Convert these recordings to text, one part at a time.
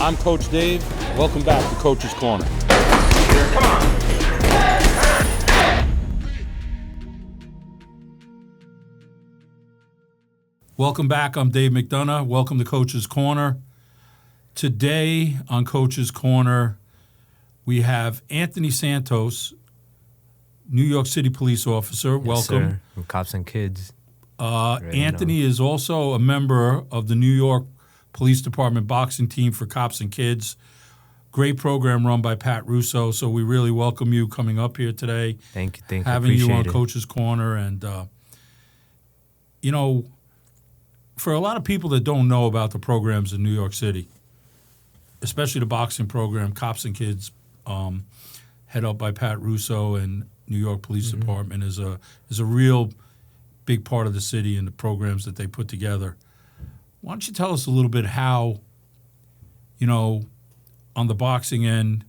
I'm Coach Dave. Welcome back to Coach's Corner. Come on. Welcome back. I'm Dave McDonough. Welcome to Coach's Corner. Today on Coach's Corner, we have Anthony Santos, New York City police officer. Yes, Welcome. Sir. From Cops and Kids. Anthony is also a member of the New York Police Department boxing team for Cops and Kids. Great program run by Pat Russo. So we really welcome you coming up here today. Thank you. Having you on Appreciate it. Coach's Corner. And, for a lot of people that don't know about the programs in New York City, especially the boxing program, Cops and Kids, head up by Pat Russo and New York Police Department is a real big part of the city and the programs that they put together. Why don't you tell us a little bit how, on the boxing end,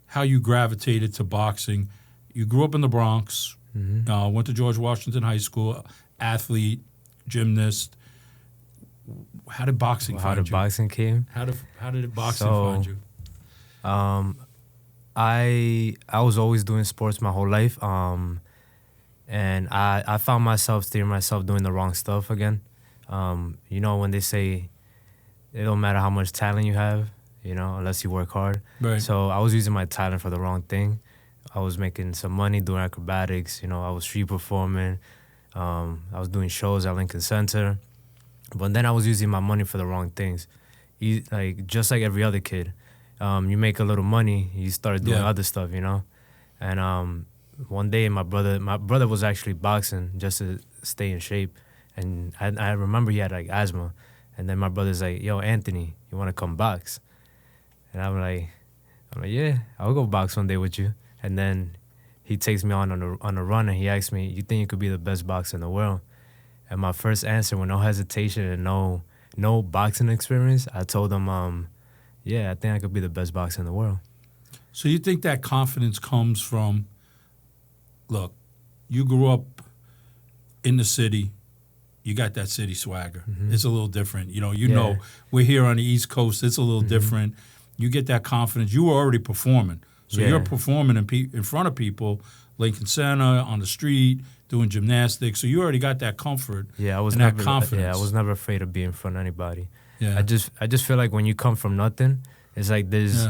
how you gravitated to boxing? You grew up in the Bronx, went to George Washington High School, athlete, gymnast. How did boxing find you? How did boxing came? How did boxing find you? I was always doing sports my whole life, and I found myself steering myself doing the wrong stuff again. When they say it don't matter how much talent you have, unless you work hard. Right. So I was using my talent for the wrong thing. I was making some money doing acrobatics. I was street performing. I was doing shows at Lincoln Center. But then I was using my money for the wrong things. Just like every other kid. You make a little money, you start doing other stuff, And one day my brother was actually boxing just to stay in shape. And I remember he had asthma. And then my brother's like, yo, Anthony, you want to come box? And I'm like, yeah, I'll go box one day with you. And then he takes me on a run and he asks me, you think you could be the best boxer in the world? And my first answer, with no hesitation and no boxing experience, I told him, yeah, I think I could be the best boxer in the world. So you think that confidence comes from, look, you grew up in the city, you got that city swagger. It's a little different. Know, we're here on the East Coast, it's a little different. You get that confidence. You were already performing. So you're performing in front of people, Lincoln Center, on the street, doing gymnastics. So you already got that comfort. Yeah, I was and never that confidence. Yeah, I was never afraid of being in front of anybody. Yeah. I just feel like when you come from nothing, it's like there's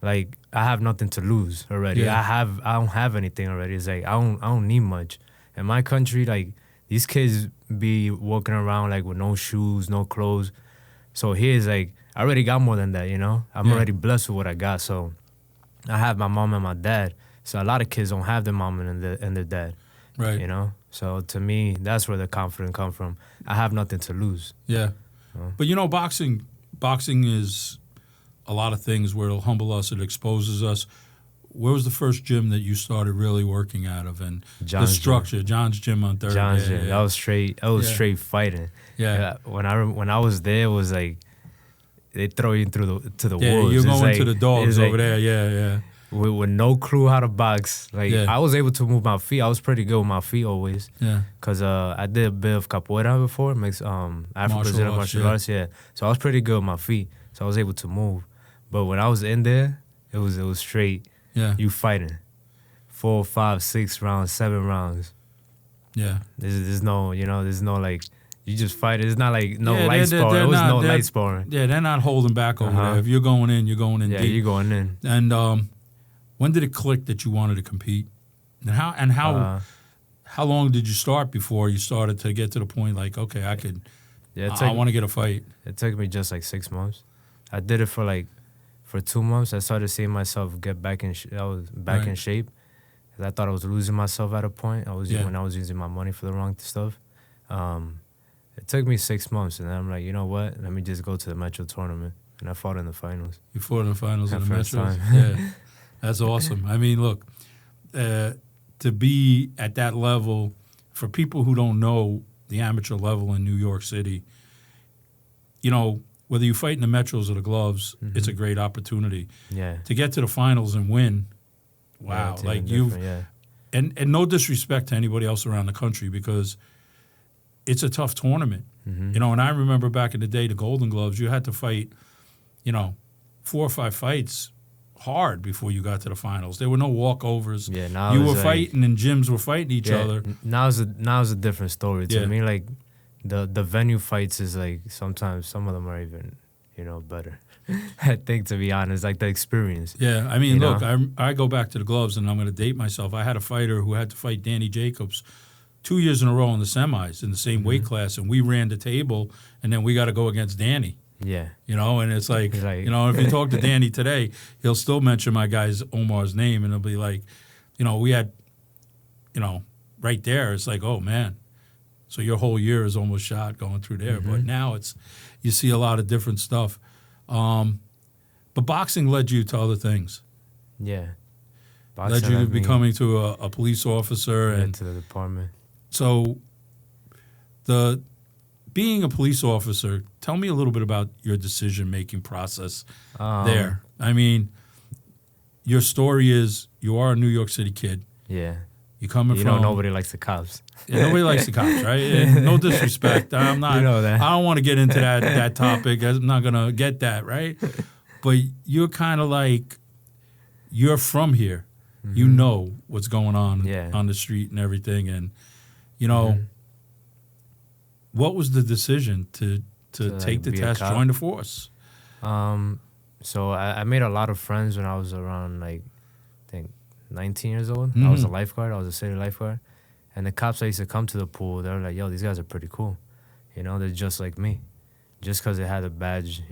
I have nothing to lose already. Yeah. I don't have anything already. It's like I don't need much. In my country, these kids be walking around with no shoes, no clothes. So here's I already got more than that, I'm already blessed with what I got. So I have my mom and my dad. So a lot of kids don't have their mom and their dad. Right. So to me, that's where the confidence come from. I have nothing to lose. Yeah. But boxing is a lot of things where it'll humble us, it exposes us. Where was the first gym that you started really working out of? And John's the structure, gym. John's Gym on Third. John's Gym. That was straight fighting. Yeah. When I was there, it was like they throw you to the wolves. Yeah, you're going to the It's dogs over there. Yeah. With no clue how to box. I was able to move my feet. I was pretty good with my feet always. Yeah. Because I did a bit of capoeira before, Afro-Brazilian martial arts, yeah. So I was pretty good with my feet. So I was able to move. But when I was in there, it was straight. Yeah. You fighting. 4, 5, 6 rounds, 7 rounds. Yeah. There's no, you just fight. It's not light sparring. There It was no light sparring. Yeah, they're not holding back over there. If you're going in, you're going in Yeah, deep. you're going in. And when did it click that you wanted to compete? And how long did you start before you started to get to the point okay, I want to get a fight? It took me just 6 months. I did it for 2 months. I started seeing myself get back in. I was back in shape. I thought I was losing myself at a point. When I was using my money for the wrong stuff. It took me 6 months, and then I'm like, you know what? Let me just go to the Metro tournament, and I fought in the finals. You fought in the finals of the First Metros? time. Yeah, that's awesome. I mean, look, to be at that level, for people who don't know the amateur level in New York City, whether you fight in the Metros or the Gloves, it's a great opportunity. Yeah. To get to the finals and win, wow. And no disrespect to anybody else around the country, because it's a tough tournament. And I remember back in the day, the Golden Gloves, you had to fight, 4 or 5 fights hard before you got to the finals. There were no walkovers. Yeah, now you it's were like- fighting and gyms were fighting each other. Now it's a different story to Yeah. me. Like the venue fights is like sometimes some of them are even better. I think, to be honest, like the experience. Yeah, I mean, You look, know? I go back to the gloves, and I'm going to date myself. I had a fighter who had to fight Danny Jacobs 2 years in a row in the semis in the same weight class, and we ran the table, and then we got to go against Danny. Yeah. And it's like, Right. if you talk to Danny today, he'll still mention my guy's Omar's name, and he'll be like, we had, right there, it's like, oh, man. So your whole year is almost shot going through there. But now you see a lot of different stuff. But boxing led you to other things. Yeah. Led you to becoming to a police officer. And to the department. so being a police officer, tell me a little bit about your decision-making process there. I mean, your story is you are a New York City kid. Yeah. You coming from... nobody likes the cops. Yeah, nobody likes the cops, right? And no disrespect. I'm not. You know that. I don't want to get into that topic. I'm not gonna get that, right? But you're kind of like, you're from here. You know what's going on on the street and everything, and what was the decision to take the be a test, cop? join the force? So I made a lot of friends when I was around, like, I think 19 years old. I was a lifeguard. I was a city lifeguard. And the cops that used to come to the pool, they were like, yo, these guys are pretty cool. They're just like me. Just because they had a badge,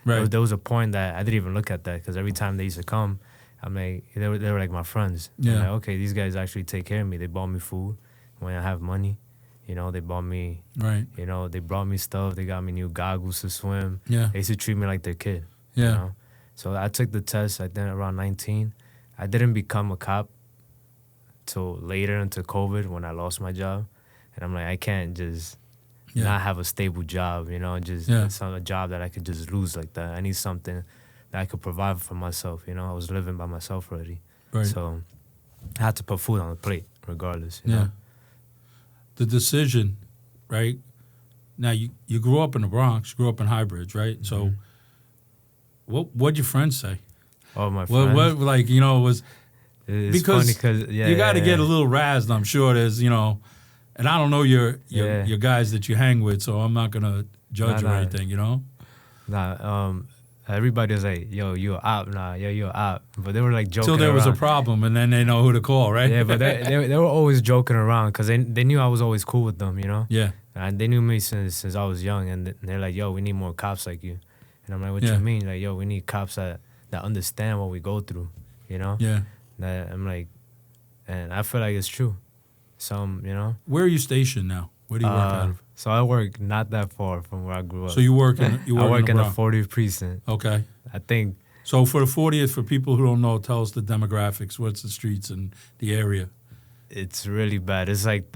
Right. There was a point that I didn't even look at that, because every time they used to come, I'm like, they were like my friends. Yeah. I'm like, okay, these guys actually take care of me. They bought me food when I have money. They bought me, Right. they brought me stuff. They got me new goggles to swim. Yeah. They used to treat me like their kid. Yeah. So I took the test, I think around 19. I didn't become a cop till later into COVID when I lost my job. And I'm like, I can't just not have a stable job, a job that I could just lose like that. I need something that I could provide for myself, I was living by myself already. Right. So I had to put food on the plate regardless, you know? The decision, right? Now, you grew up in the Bronx, you grew up in Highbridge, right? So what'd your friends say? Oh, my friends. What was... It's because funny because you got to get a little razzed, I'm sure. There's, and I don't know your guys that you hang with, so I'm not gonna judge or anything, Everybody was like, "Yo, you a op?" Nah, yo, you a op. But they were like joking. Till there was a around. problem, and then they know who to call, right? Yeah, but they were always joking around because they knew I was always cool with them, Yeah. And they knew me since I was young, and they're like, "Yo, we need more cops like you." And I'm like, "What Yeah. you mean?" Like, "Yo, we need cops that understand what we go through," Yeah. That I'm like, and I feel like it's true. Where are you stationed now? Where do you work out of? So I work not that far from where I grew up. So you work in I work in the Bronx. 40th precinct. Okay. I think. So for the 40th, for people who don't know, tell us the demographics. What's the streets and the area? It's really bad. It's like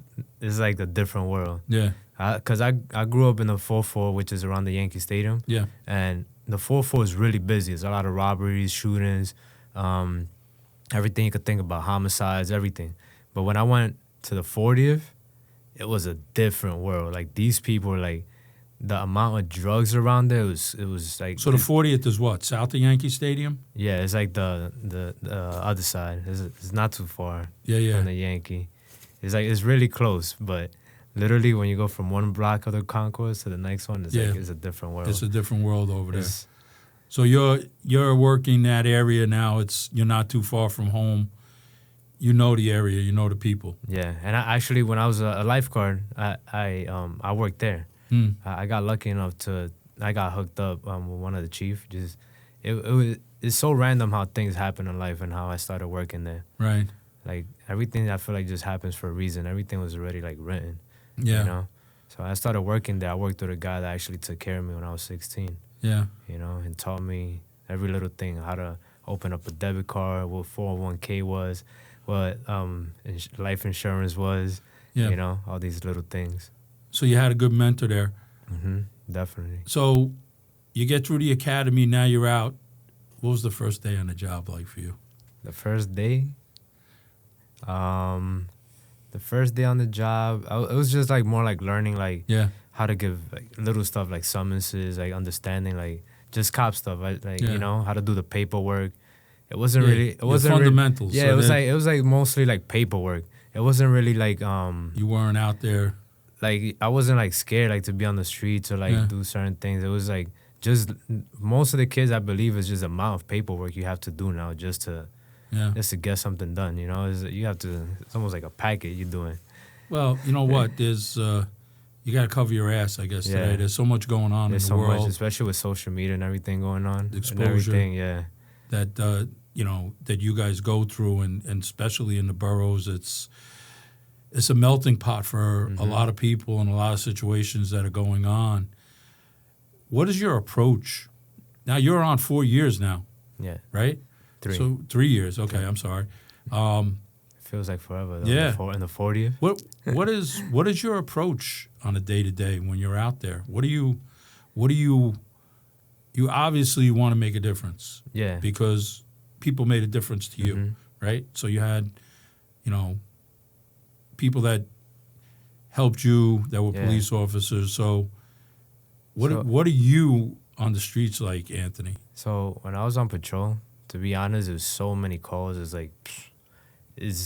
a different world. Yeah. Because I grew up in the 4-4, which is around the Yankee Stadium. Yeah. And the 4-4 is really busy. There's a lot of robberies, shootings, everything you could think about, homicides, everything. But when I went to the 40th, it was a different world. Like, these people were like, the amount of drugs around there, it was like... So the 40th is what, south of Yankee Stadium? Yeah, it's like the other side. It's not too far from the Yankee. It's like, it's really close, but literally when you go from one block of the concourse to the next one, it's like, it's a different world. It's a different world over there. So you're working that area now. You're not too far from home. You know the area. You know the people. Yeah, and I actually, when I was a lifeguard, I worked there. I got lucky enough I got hooked up with one of the chief. It's so random how things happen in life and how I started working there. Right. Like, everything I feel like just happens for a reason. Everything was already like written. Yeah. So I started working there. I worked with a guy that actually took care of me when I was 16. Yeah. And taught me every little thing, how to open up a debit card, what 401k was, what life insurance was, all these little things. So you had a good mentor there. Definitely. So you get through the academy, now you're out. What was the first day on the job like for you? The first day? The first day on the job, it was just like more like learning, like how to give like little stuff like summonses, like understanding like just cop stuff, right? Like Yeah. you know how to do the paperwork. It wasn't Yeah, really. It your wasn't fundamentals. Yeah, So it was like mostly like paperwork. It wasn't really like you weren't out there. like I wasn't like scared like to be on the streets or like Yeah. do certain things. It was like just most of the kids, I believe, is just the amount of paperwork you have to do now just to get something done. You know, you have to. It's almost like a packet you're doing. Well, you know what? There's you got to cover your ass, I guess. Yeah. Today, there's so much going on There's in so the world. much, especially with social media and everything going on. Exposure. And everything, yeah. That you know that you guys go through, and especially in the boroughs, it's a melting pot for a lot of people and a lot of situations that are going on. What is your approach? Now you're on 4 years now, Yeah. right? 3. So 3 years. Okay, I'm sorry. Feels like forever though. Yeah. In the 40th. What is your approach on a day to day when you're out there? What do you obviously want to make a difference. Yeah. Because people made a difference to you, right? So you had, you know, people that helped you that were police officers. So what are you on the streets like, Anthony? So when I was on patrol, to be honest, there's so many calls. It's like,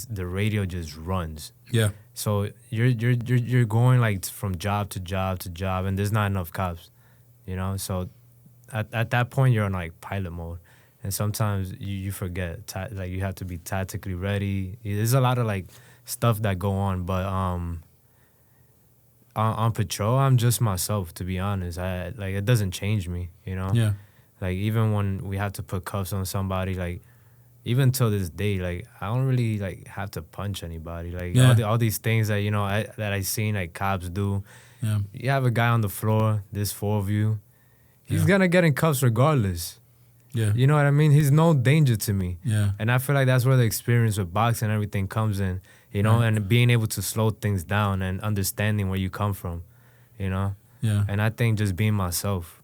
the radio just runs. Yeah. So you're going like from job to job to job, and there's not enough cops, you know. So at that point, you're on like pilot mode, and sometimes you forget like you have to be tactically ready. There's a lot of like stuff that go on, but on patrol, I'm just myself. To be honest, like it doesn't change me, you know. Yeah. Like even when we have to put cuffs on somebody, like even till this day, like I don't really like have to punch anybody. Like all these things that that I seen like cops do. Yeah. You have a guy on the floor, there's 4 of you. He's gonna get in cuffs regardless. Yeah. You know what I mean? He's no danger to me. Yeah. And I feel like that's where the experience with boxing and everything comes in, you know, and being able to slow things down and understanding where you come from, you know? Yeah. And I think just being myself,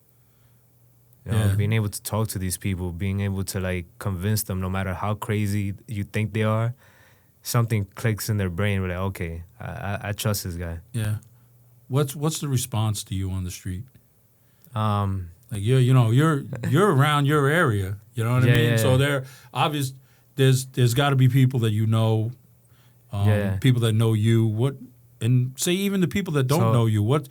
you know, being able to talk to these people, being able to like convince them no matter how crazy you think they are, something clicks in their brain. We're like, okay, I trust this guy. Yeah. What's the response to you on the street? Like you're around your area, you know what I mean? So there's got to be people that you know, people that know you. And say even the people that don't know you, what's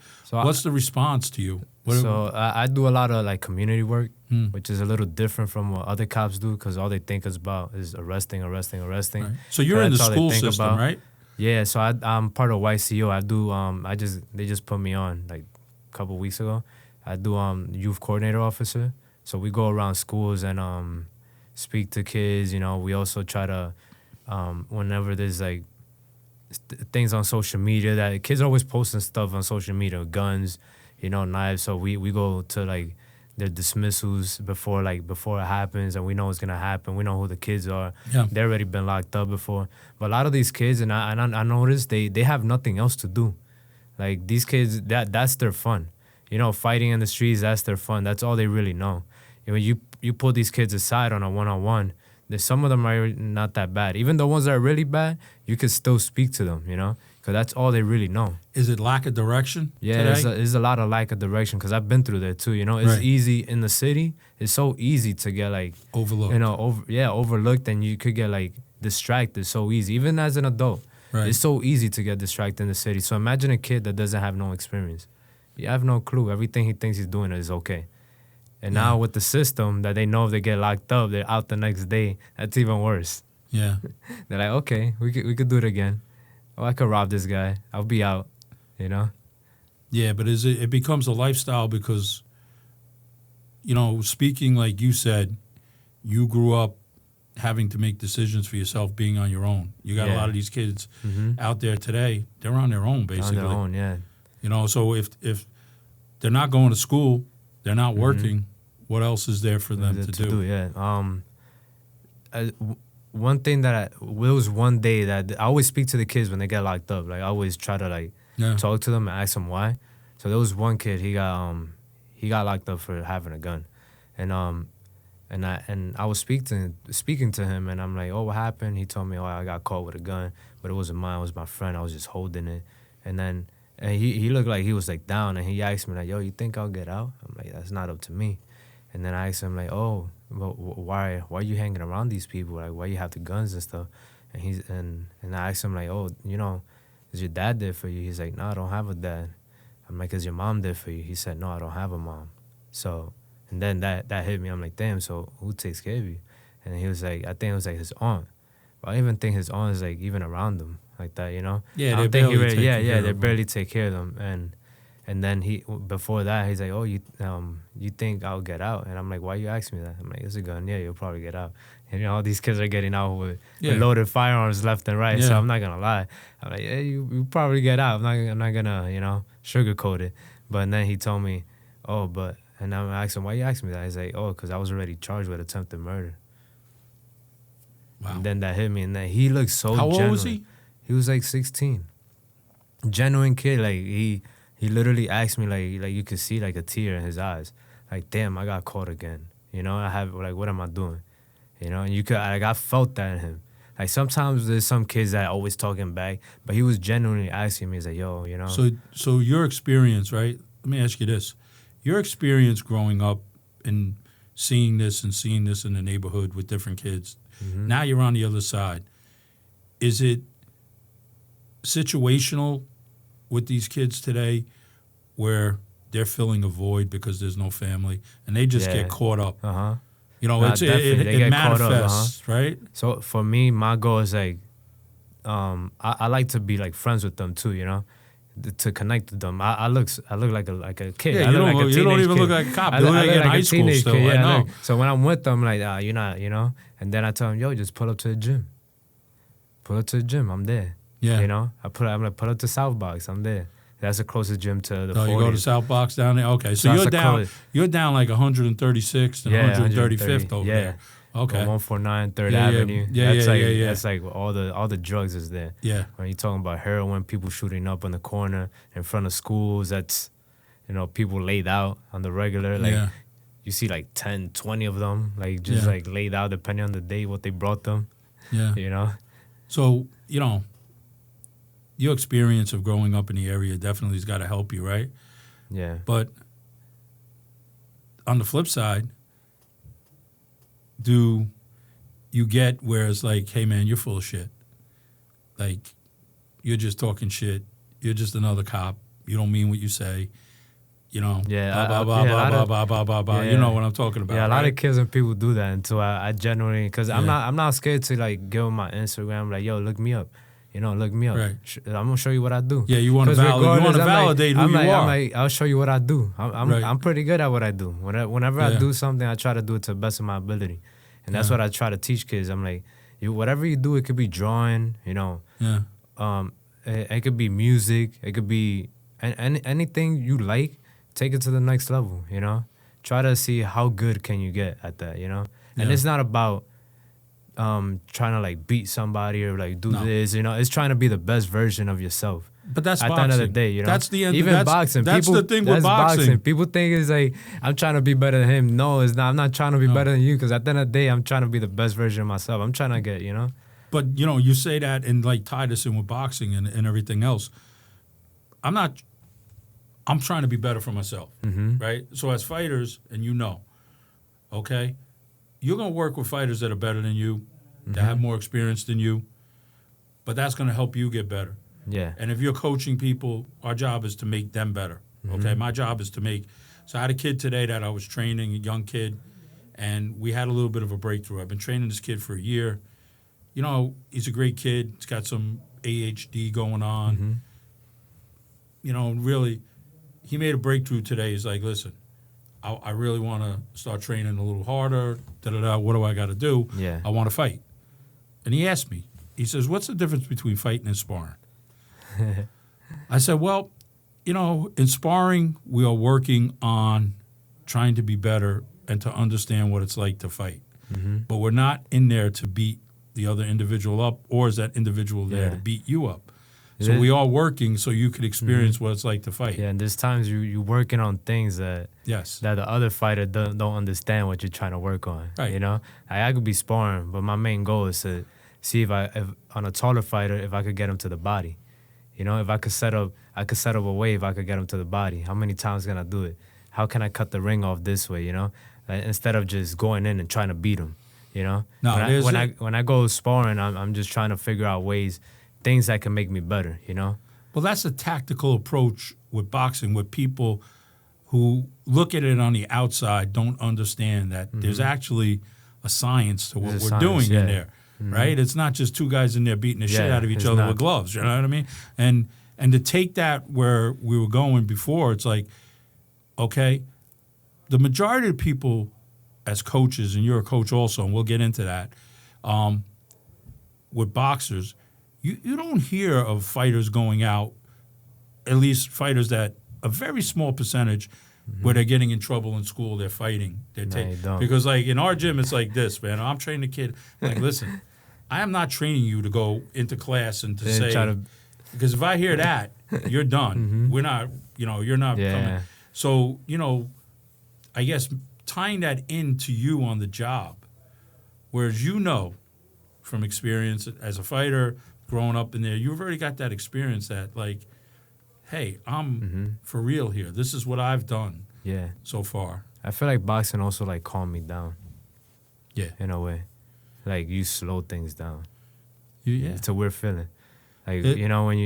the response to you? I do a lot of like community work, which is a little different from what other cops do because all they think about is arresting. Right. So you're in the school system, right? Yeah. So I'm part of YCO. I do. They just put me on like a couple weeks ago. I do youth coordinator officer. So we go around schools and speak to kids. You know, we also try to whenever there's like things on social media that kids are always posting stuff on social media, guns, you know, knives. So we go to like their dismissals before it happens, and we know what's gonna happen. We know who the kids are. Yeah. They've already been locked up before. But a lot of these kids, and I noticed they have nothing else to do. Like these kids, that's their fun. You know, fighting in the streets, that's their fun. That's all they really know. You know, you pull these kids aside on a one-on-one. There's some of them are not that bad. Even the ones that are really bad, you could still speak to them, you know, because that's all they really know. Is it lack of direction? Yeah, there's a lot of lack of direction because I've been through that too. You know, it's easy in the city. It's so easy to get like overlooked. You know, overlooked, and you could get like distracted so easy. Even as an adult, it's so easy to get distracted in the city. So imagine a kid that doesn't have no experience. You have no clue. Everything he thinks he's doing is okay. And now with the system that they know if they get locked up, they're out the next day. That's even worse. Yeah. They're like, okay, we could do it again. Oh, I could rob this guy. I'll be out, you know? Yeah, but it becomes a lifestyle because, you know, speaking like you said, you grew up having to make decisions for yourself being on your own. You got a lot of these kids out there today, they're on their own, basically. On their own, yeah. You know, so if they're not going to school, they're not working, what else is there for them to do? Yeah. One thing that was one day that I always speak to the kids when they get locked up. Like I always try to like talk to them and ask them why. So there was one kid, he got locked up for having a gun. And I was speaking to him, and I'm like, oh, what happened? He told me, oh, I got caught with a gun, but it wasn't mine, it was my friend. I was just holding it. And he looked like he was like down, and he asked me like, yo, you think I'll get out? I'm like, that's not up to me. And then I asked him like, oh, well, why are you hanging around these people? Like, why you have the guns and stuff? And I asked him like, oh, is your dad there for you? He's like, no, I don't have a dad. I'm like, is your mom there for you? He said, no, I don't have a mom. So, and then that hit me. I'm like, damn, so who takes care of you? And he was like, I think it was like his aunt. But I even think his aunt is like even around him like that, Yeah, I they don't think barely he really, take yeah, care yeah, of they him. barely take care of them. And then before that, he's like, oh, you think I'll get out? And I'm like, why you asking me that? I'm like, it's a gun. Yeah, you'll probably get out. And all these kids are getting out with loaded firearms left and right. So Yeah. I'm not gonna lie. I'm like, yeah, you probably get out. I'm not gonna sugarcoat it. But then he told me, oh, but, and I'm asking him, why you asking me that? He's like, oh, because I was already charged with attempted murder. Wow. And then that hit me. And then he looked so How genuine. old was he? He was like 16. Genuine kid. Like, he literally asked me, like you could see like a tear in his eyes. Like, damn, I got caught again. I have, like, what am I doing? And you could, like, I felt that in him. Like, sometimes there's some kids that always talking back, but he was genuinely asking me, he's like, yo, So your experience, right? Let me ask you this. Your experience growing up and seeing this in the neighborhood with different kids, now you're on the other side. Is it situational with these kids today where they're filling a void because there's no family and they just get caught up? Uh-huh. It manifests, right? So for me, my goal is like, I like to be like friends with them too, to connect with them. I look like a kid. Yeah, I look like a you don't teenage even kid. look like a cop. I You look look like in like high a school teenage still. kid. Yeah, I know. So when I'm with them, like, you're not, and then I tell them, yo, just pull up to the gym. Pull up to the gym. I'm there. Yeah. I'm like, pull up to South Box. I'm there. That's the closest gym to the 40s. You go to South Box down there? Okay, so you're down like 136th and 135th over there. Okay. 149 3rd Yeah, Avenue. yeah. That's like all the drugs is there. Yeah. When you're talking about heroin, people shooting up in the corner in front of schools, that's, people laid out on the regular. Like, you see like 10, 20 of them, like just like laid out depending on the day, what they brought them. Yeah. So, your experience of growing up in the area definitely has got to help you, right? Yeah. But on the flip side, do you get where it's like, hey, man, you're full of shit. Like, you're just talking shit. You're just another cop. You don't mean what you say. Yeah. Blah, blah. You know what I'm talking about. Yeah, a lot right? of kids and people do that until I genuinely, because I'm not scared to like give them my Instagram, like, yo, look me up. Look me up. Right. I'm gonna show you what I do. Yeah, you want to validate who you are. I'm like, I'll show you what I do. I'm pretty good at what I do. Whenever I do something, I try to do it to the best of my ability, and that's what I try to teach kids. I'm like, whatever you do, it could be drawing. Yeah. It could be music. It could be anything you like. Take it to the next level. Try to see how good can you get at that. And it's not about trying to like beat somebody or like do this, it's trying to be the best version of yourself. But that's at boxing. the end of the day, That's the end. Even boxing. That's people, the thing with boxing. People think it's like, I'm trying to be better than him. No, it's not. I'm not trying to be better than you, because at the end of the day, I'm trying to be the best version of myself. I'm trying to get, But, you say that and like tie this in with boxing and everything else. I'm trying to be better for myself, right? So as fighters, and okay, you're going to work with fighters that are better than you, that have more experience than you, but that's going to help you get better. Yeah. And if you're coaching people, our job is to make them better, okay? My job is to make... So I had a kid today that I was training, a young kid, and we had a little bit of a breakthrough. I've been training this kid for a year. He's a great kid. He's got some ADHD going on. Really, he made a breakthrough today. He's like, listen, I really want to start training a little harder. What do I got to do? Yeah. I want to fight. And he asked me, he says, what's the difference between fighting and sparring? I said, well, in sparring, we are working on trying to be better and to understand what it's like to fight. But we're not in there to beat the other individual up, or is that individual there to beat you up? So we are working so you could experience what it's like to fight. Yeah, and there's times you're working on things that the other fighter don't understand what you're trying to work on. Right. I could be sparring, but my main goal is to see if on a taller fighter, if I could get him to the body. If I could set up a way if I could get him to the body. How many times can I do it? How can I cut the ring off this way? like, instead of just going in and trying to beat them. You know, No, when I go sparring, I'm just trying to figure out things that can make me better. You know. Well, that's a tactical approach with boxing, with people who look at it on the outside don't understand that there's actually a science to what we're doing in there, right? It's not just two guys in there beating the shit out of each other with gloves, you know what I mean? And to take that where we were going before, it's like, okay, the majority of people as coaches, and you're a coach also, and we'll get into that, with boxers, you don't hear of fighters going out, at least fighters that a very small percentage where they're getting in trouble in school, they're fighting. You don't. Because, like, in our gym, it's like this, man. I'm training a kid. Like, listen, I am not training you to go into class and to say, because if I hear that, you're done. We're not, you're not coming. So, I guess tying that into you on the job, whereas from experience as a fighter, growing up in there, you've already got that experience that, like, hey, I'm for real here. This is what I've done so far. I feel like boxing also, like, calmed me down. Yeah. In a way. Like, you slow things down. Yeah. It's a weird feeling. Like, when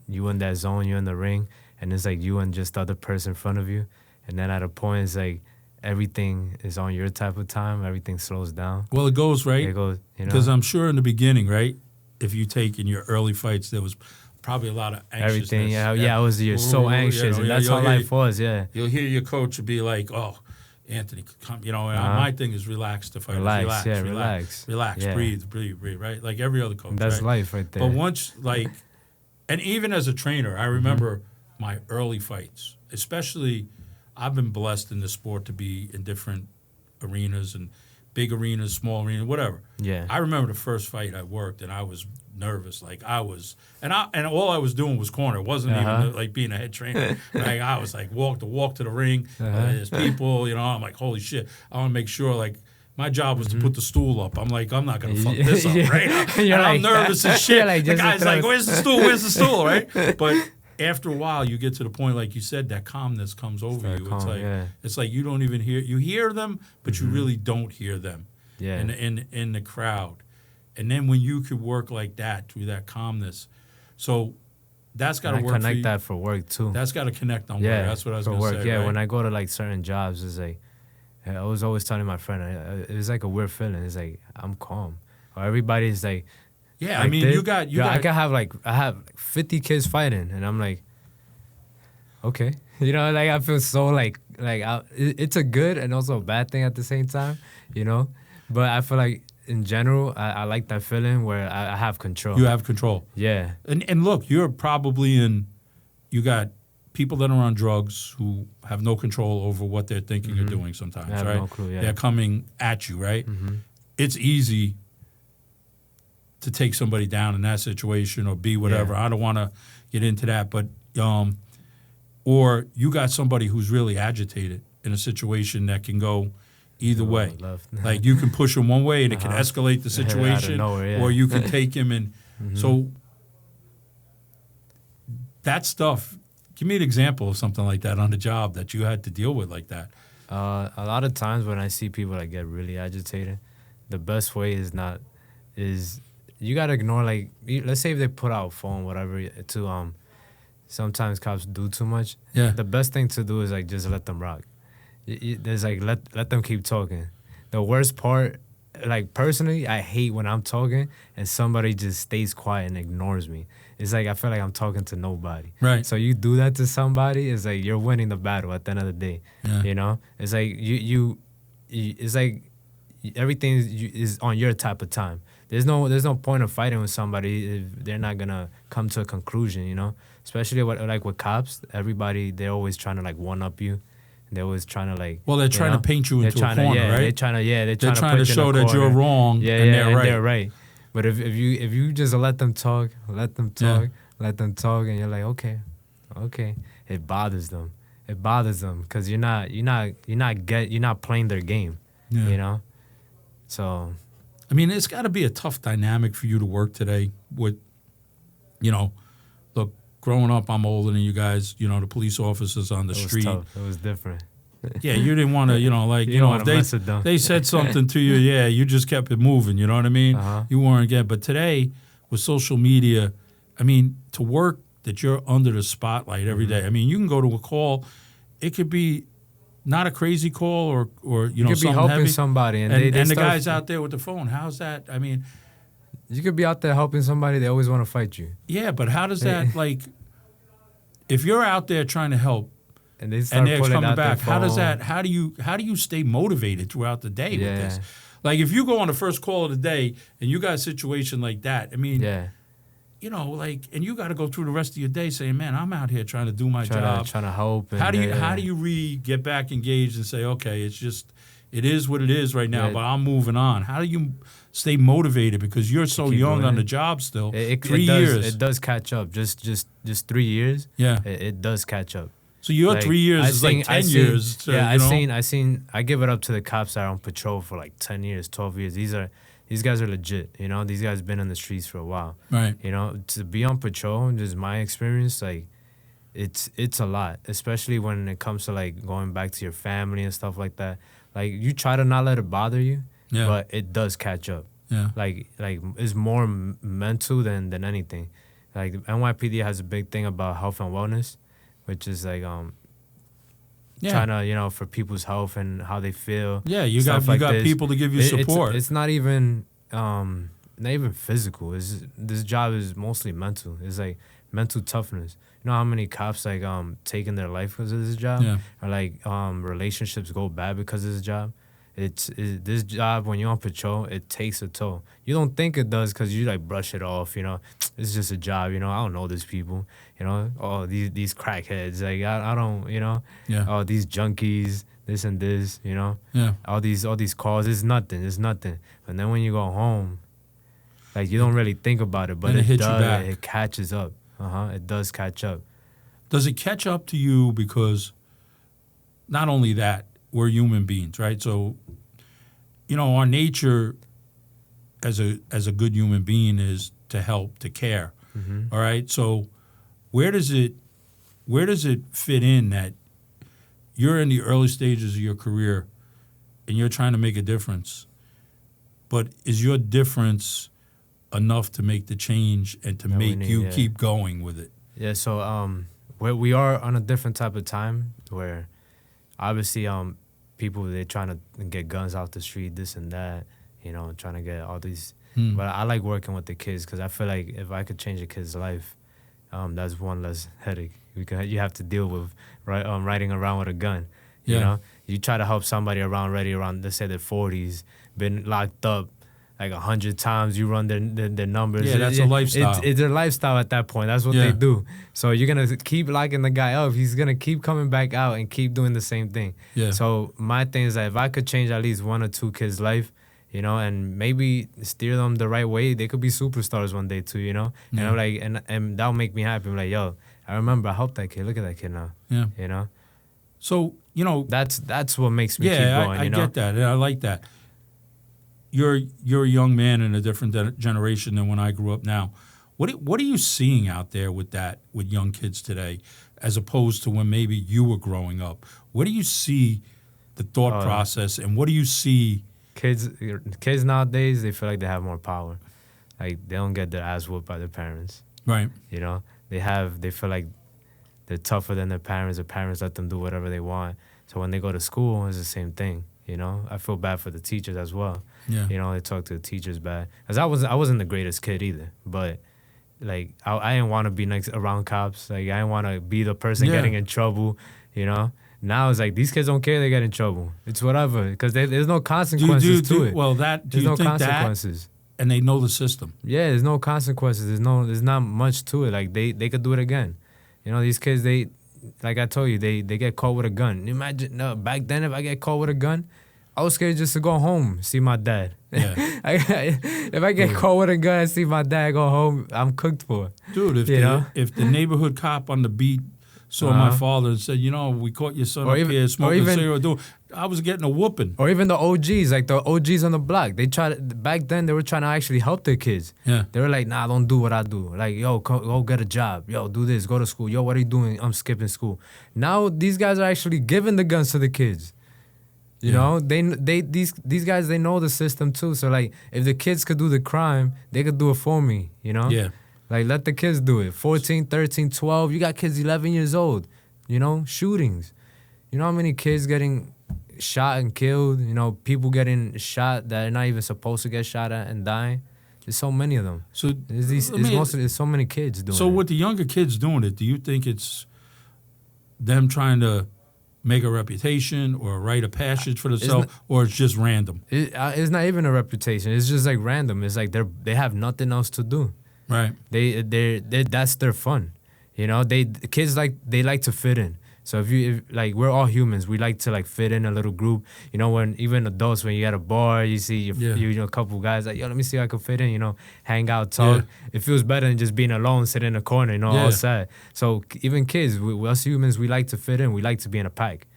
you in that zone, you're in the ring, and it's like you and just the other person in front of you. And then at a point, it's like everything is on your type of time. Everything slows down. Well, it goes, right? It goes, Because I'm sure in the beginning, right, if you take in your early fights, there was probably a lot of anxiousness. Everything, you're so anxious, and that's how life was, You'll hear your coach be like, oh, Anthony, come, and my thing is relax the fight. Relax. Yeah. Breathe, right? Like every other coach. That's right? life right there. But once, like, and even as a trainer, I remember my early fights, especially, I've been blessed in this sport to be in different arenas and big arenas, small arenas, whatever. Yeah. I remember the first fight I worked, and I was nervous. Like, I was, and all I was doing was corner. It wasn't even like being a head trainer. Like, I was like walk to the ring. There's people, I'm like, holy shit. I want to make sure, like, my job was to put the stool up. I'm like, I'm not gonna fuck this up, right? And I'm nervous as shit. Like, the guy's like, where's the stool, right? But after a while, you get to the point, like you said, that calmness comes over you. It's like you don't even hear them, but you really don't hear them in the crowd. And then when you could work like that through that calmness, so that's got to work. Connect that for work too. That's got to connect on work. That's what I was going to say. Yeah, right? when I go to like certain jobs, it's like I was always telling my friend, it's like a weird feeling. It's like I'm calm, or everybody's like. Yeah, like I mean, you got. I have 50 kids fighting, and I'm like, okay, like I feel so like it's a good and also a bad thing at the same time, But I feel like in general, I like that feeling where I have control. You have control. Yeah. And look, you're probably you got people that are on drugs who have no control over what they're thinking or doing sometimes, have right? No clue, yeah. They're coming at you, right? It's easy to take somebody down in that situation or be whatever. I don't want to get into that, but or you got somebody who's really agitated in a situation that can go either way. Like, you can push him one way and it can escalate the situation, or you can take him and so that stuff. Give me an example of something like that on the job that you had to deal with like that. A lot of times when I see people that get really agitated, the best way is you gotta ignore, like, let's say if they put out a phone, whatever, to sometimes cops do too much. Yeah. The best thing to do is like just let them rock. There's like let them keep talking. The worst part, like, personally, I hate when I'm talking and somebody just stays quiet and ignores me. It's like I feel like I'm talking to nobody. Right. So you do that to somebody, it's like you're winning the battle at the end of the day. Yeah. It's like you it's like everything is on your type of time. There's no point of fighting with somebody if they're not gonna come to a conclusion, Especially with cops, they're always trying to like one up you. They're always trying to like. Well, they're trying to paint you into a corner, right? They're trying to show that you're wrong and they're right. But if you just let them talk, and you're like, okay, it bothers them. It bothers them because you're not playing their game, So. I mean, it's got to be a tough dynamic for you to work today with, look, growing up, I'm older than you guys, the police officers on the street. It was tough. It was different. Yeah, you didn't want to, like, You don't wanna mess with them. they said something to you, yeah, you just kept it moving, you know what I mean? Uh-huh. You weren't getting, but today, with social media, I mean, to work that you're under the spotlight every Mm-hmm. day. I mean, you can go to a call, it could be not a crazy call or You could be something helping heavy. somebody, and And they the start- guy's out there with the phone. How's that? I mean, You could be out there helping somebody. They always want to fight you, yeah, but how does that, like, if you're out there trying to help and they start and they're pulling coming out back, their how does phone. that, how do you stay motivated throughout the day with Yeah. this? Like, if you go on the first call of the day and you got a situation like that, I mean, Yeah, like, and you got to go through the rest of your day saying, man, I'm out here trying to do my job. trying to help. And How do you yeah. get back engaged and say, okay, it is what it is right now, Yeah. but I'm moving on. How do you stay motivated because you're so keep young doing on the it? job still? It 3 does, years. It does catch up. Just 3 years. Yeah. It does catch up. So your Like, 3 years is like 10 years. To, Yeah, you know? I give it up to the cops that are on patrol for like 10 years, 12 years. These guys are legit. These guys been in the streets for a while. Right. To be on patrol, just my experience, like it's a lot, especially when it comes to like going back to your family and stuff like that. Like you try to not let it bother you, Yeah. but it does catch up. Yeah. Like it's more mental than anything. Like NYPD has a big thing about health and wellness, which is like Yeah. trying to for people's health and how they feel. Yeah, you stuff got like this. people to give you support. It's not even physical. This job is mostly mental. It's like mental toughness. You know how many cops like taking their life because of this job, Yeah. or like relationships go bad because of this job. This job when you're on patrol, it takes a toll. You don't think it does because you like brush it off. It's just a job. I don't know these people. Oh these crackheads. Like I don't. Yeah. Oh these junkies. This and this. Yeah. All these calls. It's nothing. And then when you go home, like you don't really think about it, but And it it hits you does. back. It catches up. It does catch up. Does it catch up to you because not only that, we're human beings, right? So, our nature as a good human being is to help, to care. Mm-hmm. All right? So, where does it fit in that you're in the early stages of your career and you're trying to make a difference, but is your difference enough to make the change and to That we make need, you yeah. keep going with it? Yeah. So we are on a different type of time where obviously people they're trying to get guns off the street, this and that. Trying to get all these. But I like working with the kids because I feel like if I could change a kid's life, that's one less headache you have to deal with, right? Riding around with a gun. Yeah. You try to help somebody around let's say their 40s, been locked up like 100 times. You run their numbers. Yeah, that's a lifestyle. It's their lifestyle at that point. That's what Yeah. they do. So you're gonna keep locking the guy up. He's gonna keep coming back out and keep doing the same thing. Yeah. So my thing is that if I could change at least one or two kids' life, and maybe steer them the right way, they could be superstars one day too, And I'm like, and that'll make me happy. I'm like, yo, I remember I helped that kid. Look at that kid now. Yeah. So, That's what makes me keep yeah, going. I get that. I like that. You're a young man in a different generation than when I grew up now. What are you seeing out there with young kids today, as opposed to when maybe you were growing up? What do you see the thought process, and what do you see? Kids nowadays, they feel like they have more power. Like they don't get their ass whooped by their parents. Right. They feel like they're tougher than their parents. Their parents let them do whatever they want. So when they go to school, it's the same thing. I feel bad for the teachers as well. Yeah. They talk to the teachers bad. Cause I wasn't the greatest kid either, but like I didn't want to be next around cops. Like I didn't want to be the person Yeah. getting in trouble. Now it's like these kids don't care they get in trouble. It's whatever because there's no consequences to it. Well, do There's you no think consequences. that? And they know the system. Yeah, there's no consequences. There's not much to it. Like they could do it again. These kids, they like I told you, they get caught with a gun. Imagine back then if I get caught with a gun, I was scared just to go home, see my dad. Yeah. If I get caught with a gun and see my dad go home, I'm cooked for. Dude, if the neighborhood cop on the beat saw my father and said, we caught your son Or up even- here or smoking even- cigarette. I was getting a whooping. Or even the OGs, like the OGs on the block. Back then they were trying to actually help their kids. Yeah. They were like, nah, don't do what I do. Like, yo, go get a job. Yo, do this, go to school. Yo, what are you doing? I'm skipping school. Now these guys are actually giving the guns to the kids. You know, these guys, they know the system too. So like, if the kids could do the crime, they could do it for me, Yeah. Like, let the kids do it. 14, 13, 12. You got kids 11 years old, shootings. You know how many kids getting shot and killed? People getting shot that are not even supposed to get shot at and dying. There's so many of them. So There's so many kids doing it. So with the younger kids doing it, do you think it's them trying to make a reputation or write a passage for themselves, or it's just random? It's not even a reputation. It's just like random. It's like they have nothing else to do. Right. They that's their fun. Kids like to fit in. So if we're all humans, we like to like fit in a little group. When even adults, when you at a bar, you see a couple guys like, yo, let me see if I can fit in. Hang out, talk. Yeah. It feels better than just being alone, sitting in a corner. All sad. So even kids, us humans, we like to fit in. We like to be in a pack.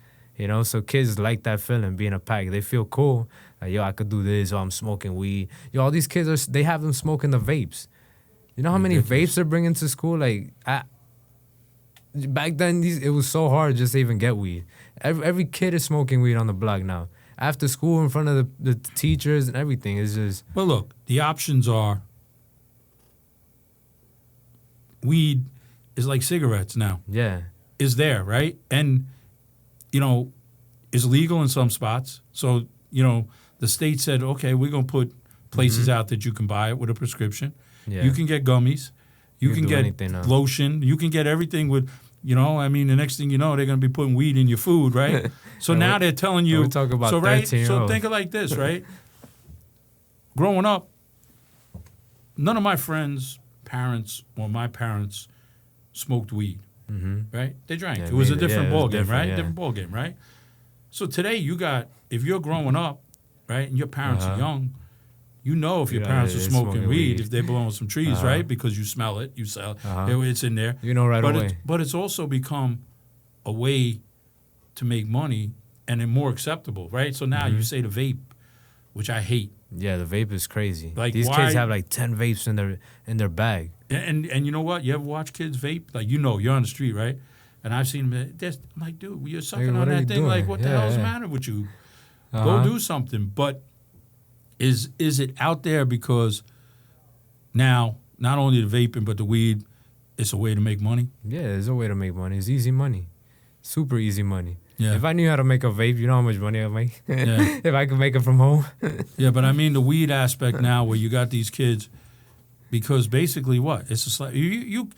So kids like that feeling, being a pack. They feel cool. Like, yo, I could do this. Or I'm smoking weed. Yo, all these kids they have them smoking the vapes. You know how many vapes they're bringing to school? Like, back then, it was so hard just to even get weed. Every kid is smoking weed on the block now. After school, in front of the teachers and everything. It's just... Well, look, the options are weed is like cigarettes now. Yeah. Is there, right? And, is legal in some spots. So, the state said, okay, we're going to put places out that you can buy it with a prescription. Yeah. You can get gummies. You can do get anything now. lotion. You can get everything with, the next thing you know, they're going to be putting weed in your food, right? So now they're telling you. We talk about so, right? 13-year-olds. So think of it like this, right? Growing up, none of my friends' parents or my parents smoked weed, right? They drank. Yeah, it was a maybe. different Yeah, it was ball game, different, right? yeah. Different ball game, right? So today if you're growing up, right, and your parents are young, if your parents are they're smoking weed, weed. if they're blowing some trees, right? Because you smell it, you sell it, it's in there. right away. But it's also become a way to make money and then more acceptable, right? So now you say the vape, which I hate. Yeah, the vape is crazy. Like, these why- kids have like 10 vapes in their bag. And you know what? You ever watch kids vape? Like, you're on the street, right? And I've seen them. I'm like, dude, you're sucking Like, on what are that you thing. doing? Like, what the Yeah, hell's the yeah. matter with you? Go do something. But is it out there because now not only the vaping but the weed, it's a way to make money? Yeah, there's a way to make money. It's easy money. Super easy money. Yeah. If I knew how to make a vape, you know how much money I'd make? Yeah. If I could make it from home. Yeah, but I mean the weed aspect now, where you got these kids, because basically what? It's just like you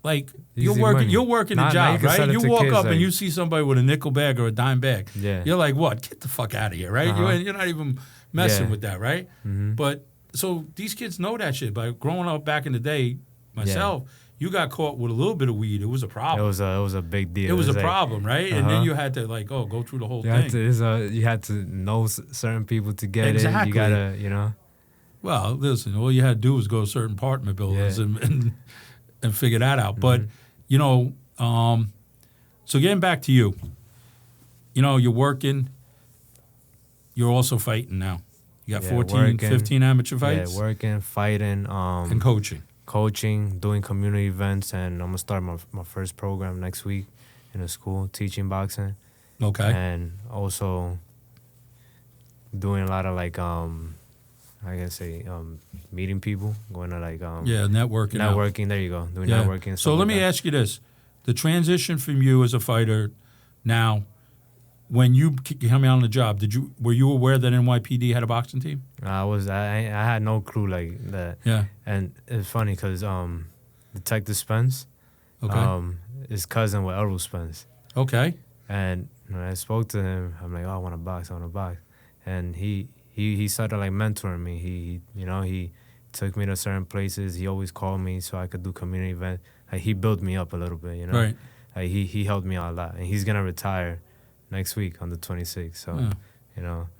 like you're Easy working money. you're working Now a you job, can right? sell it You to walk kids, up and like- you see somebody with a nickel bag or a dime bag. Yeah. You're like, what? Get the fuck out of here, right? You're not even messing Yeah. with that, right? But so these kids know that shit. But growing up back in the day, myself, you got caught with a little bit of weed. It was a It problem. was a big deal. It was a like- problem, right? And then you had to go through the whole You thing. had to know certain people to get it. Exactly. You gotta, Well, listen, all you had to do was go to certain apartment buildings and figure that out. But, so getting back to you, you're working, you're also fighting now. You got Yeah, 14, working. 15 amateur fights? Yeah, working, fighting, And coaching. coaching, doing community events, and I'm gonna start my first program next week in a school teaching boxing, Okay. and also doing a lot of meeting people, going to Networking. out. networking. There you go, doing Yeah. networking. and So stuff let like me that. ask you this. The transition from you as a fighter now, when you came out on the job, were you aware that NYPD had a boxing team? I had no clue like that. Yeah. And it's funny because Detective Spence, Okay. is cousin with Errol Spence. Okay. And when I spoke to him, I'm like, oh, I want to box. And he started like mentoring me. He took me to certain places. He always called me so I could do community events. Like, he built me up a little bit, Right. Like, he helped me out a lot. And he's going to retire next week on the 26th. So,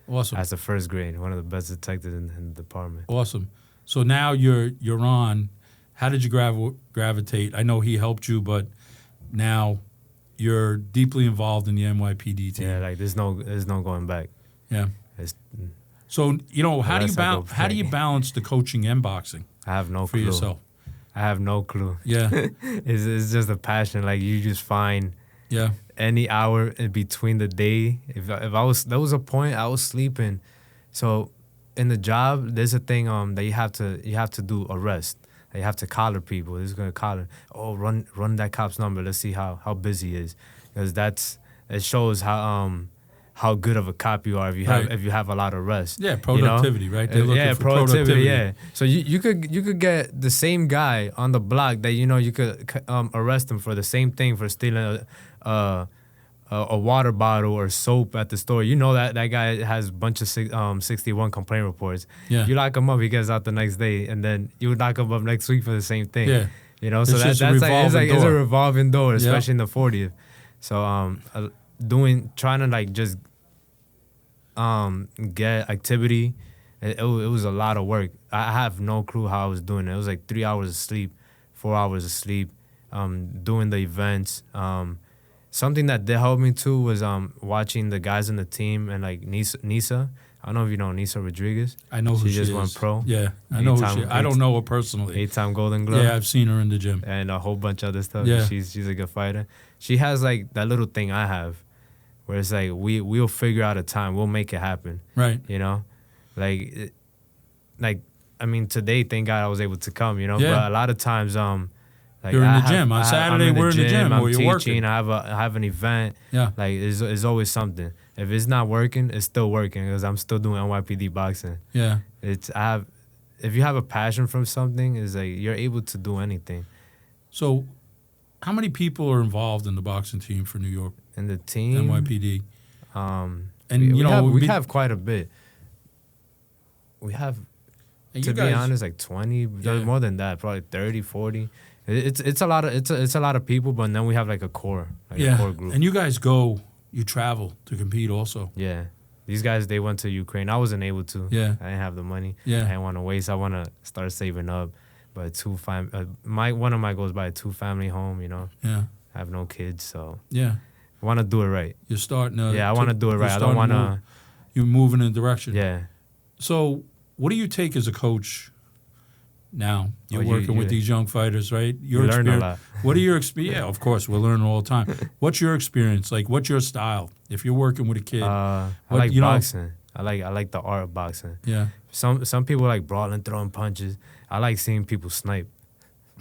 Awesome. as a first grade, one of the best detectives in the department. Awesome. So now you're on. How did you gravitate? I know he helped you, but now you're deeply involved in the NYPD team. Yeah, like there's no going back. Yeah. It's, So, how do you Unless I go balance the coaching and boxing I have no for clue. yourself? I have no clue. Yeah. It's just a passion. Like you just find Yeah. any hour in between the day. If I was, there was a point I was sleeping. So in the job, there's a thing that you have to do arrest. You have to collar people. It's gonna collar. Oh, run that cop's number. Let's see how busy he is, because it shows how good of a cop you are if you have a lot of arrests. Yeah, productivity, right? They're looking for productivity. Yeah. So you could get the same guy on the block that you could arrest him for the same thing, for stealing a water bottle or soap at the store. That guy has a bunch of 61 complaint reports. Yeah. You lock him up, he gets out the next day, and then you lock him up next week for the same thing. Yeah. So It's that's just a revolving door, especially Yep. in the 40th. So trying to like just get activity. It was a lot of work. I have no clue how I was doing it. It was like 3 hours of sleep, 4 hours of sleep, doing the events. Something that did help me too was watching the guys in the team, and like Nisa. I don't know if you know Nisa Rodriguez. I know who she just is. went pro. Yeah, I know who she is. I don't know her personally. 8-time Golden Glove. Yeah, I've seen her in the gym. And a whole bunch of other stuff. Yeah. She's a good fighter. She has like that little thing I have, where it's like we'll figure out a time. We'll make it happen. Right. Like I mean, today, thank God I was able to come. Yeah. But a lot of times, like You're in the gym. On Saturday, we're in the gym, I'm or you're teaching. working. I have an event. Yeah. Like it's always something. If it's not working, it's still working, because I'm still doing NYPD boxing. Yeah. If you have a passion for something, it's like you're able to do anything. So, how many people are involved in the boxing team for New York And the team, NYPD? and we have quite a bit. We have, and to you be guys- honest, like 20, Yeah. more than that, probably 30, 40. It's a lot of it's a lot of people, but then we have like a core, a core group. And you guys you travel to compete also. Yeah. These guys, they went to Ukraine. I wasn't able to. Yeah. I didn't have the money. Yeah. I didn't want to waste. I want to start saving up. But one of my goals, buy a 2-family home, Yeah. I have no kids, so Yeah. I want to do it right. You're starting to. I want to do it right. I don't want to. You're moving in a direction. Yeah. So, what do you take as a coach now? You're Oh, working with these young fighters, right? You learn a lot. What are your experience? Yeah, of course, we're learning all the time. What's your experience? Like, what's your style? If you're working with a kid, I like boxing. I like the art of boxing. Yeah. Some people like brawling, throwing punches. I like seeing people snipe.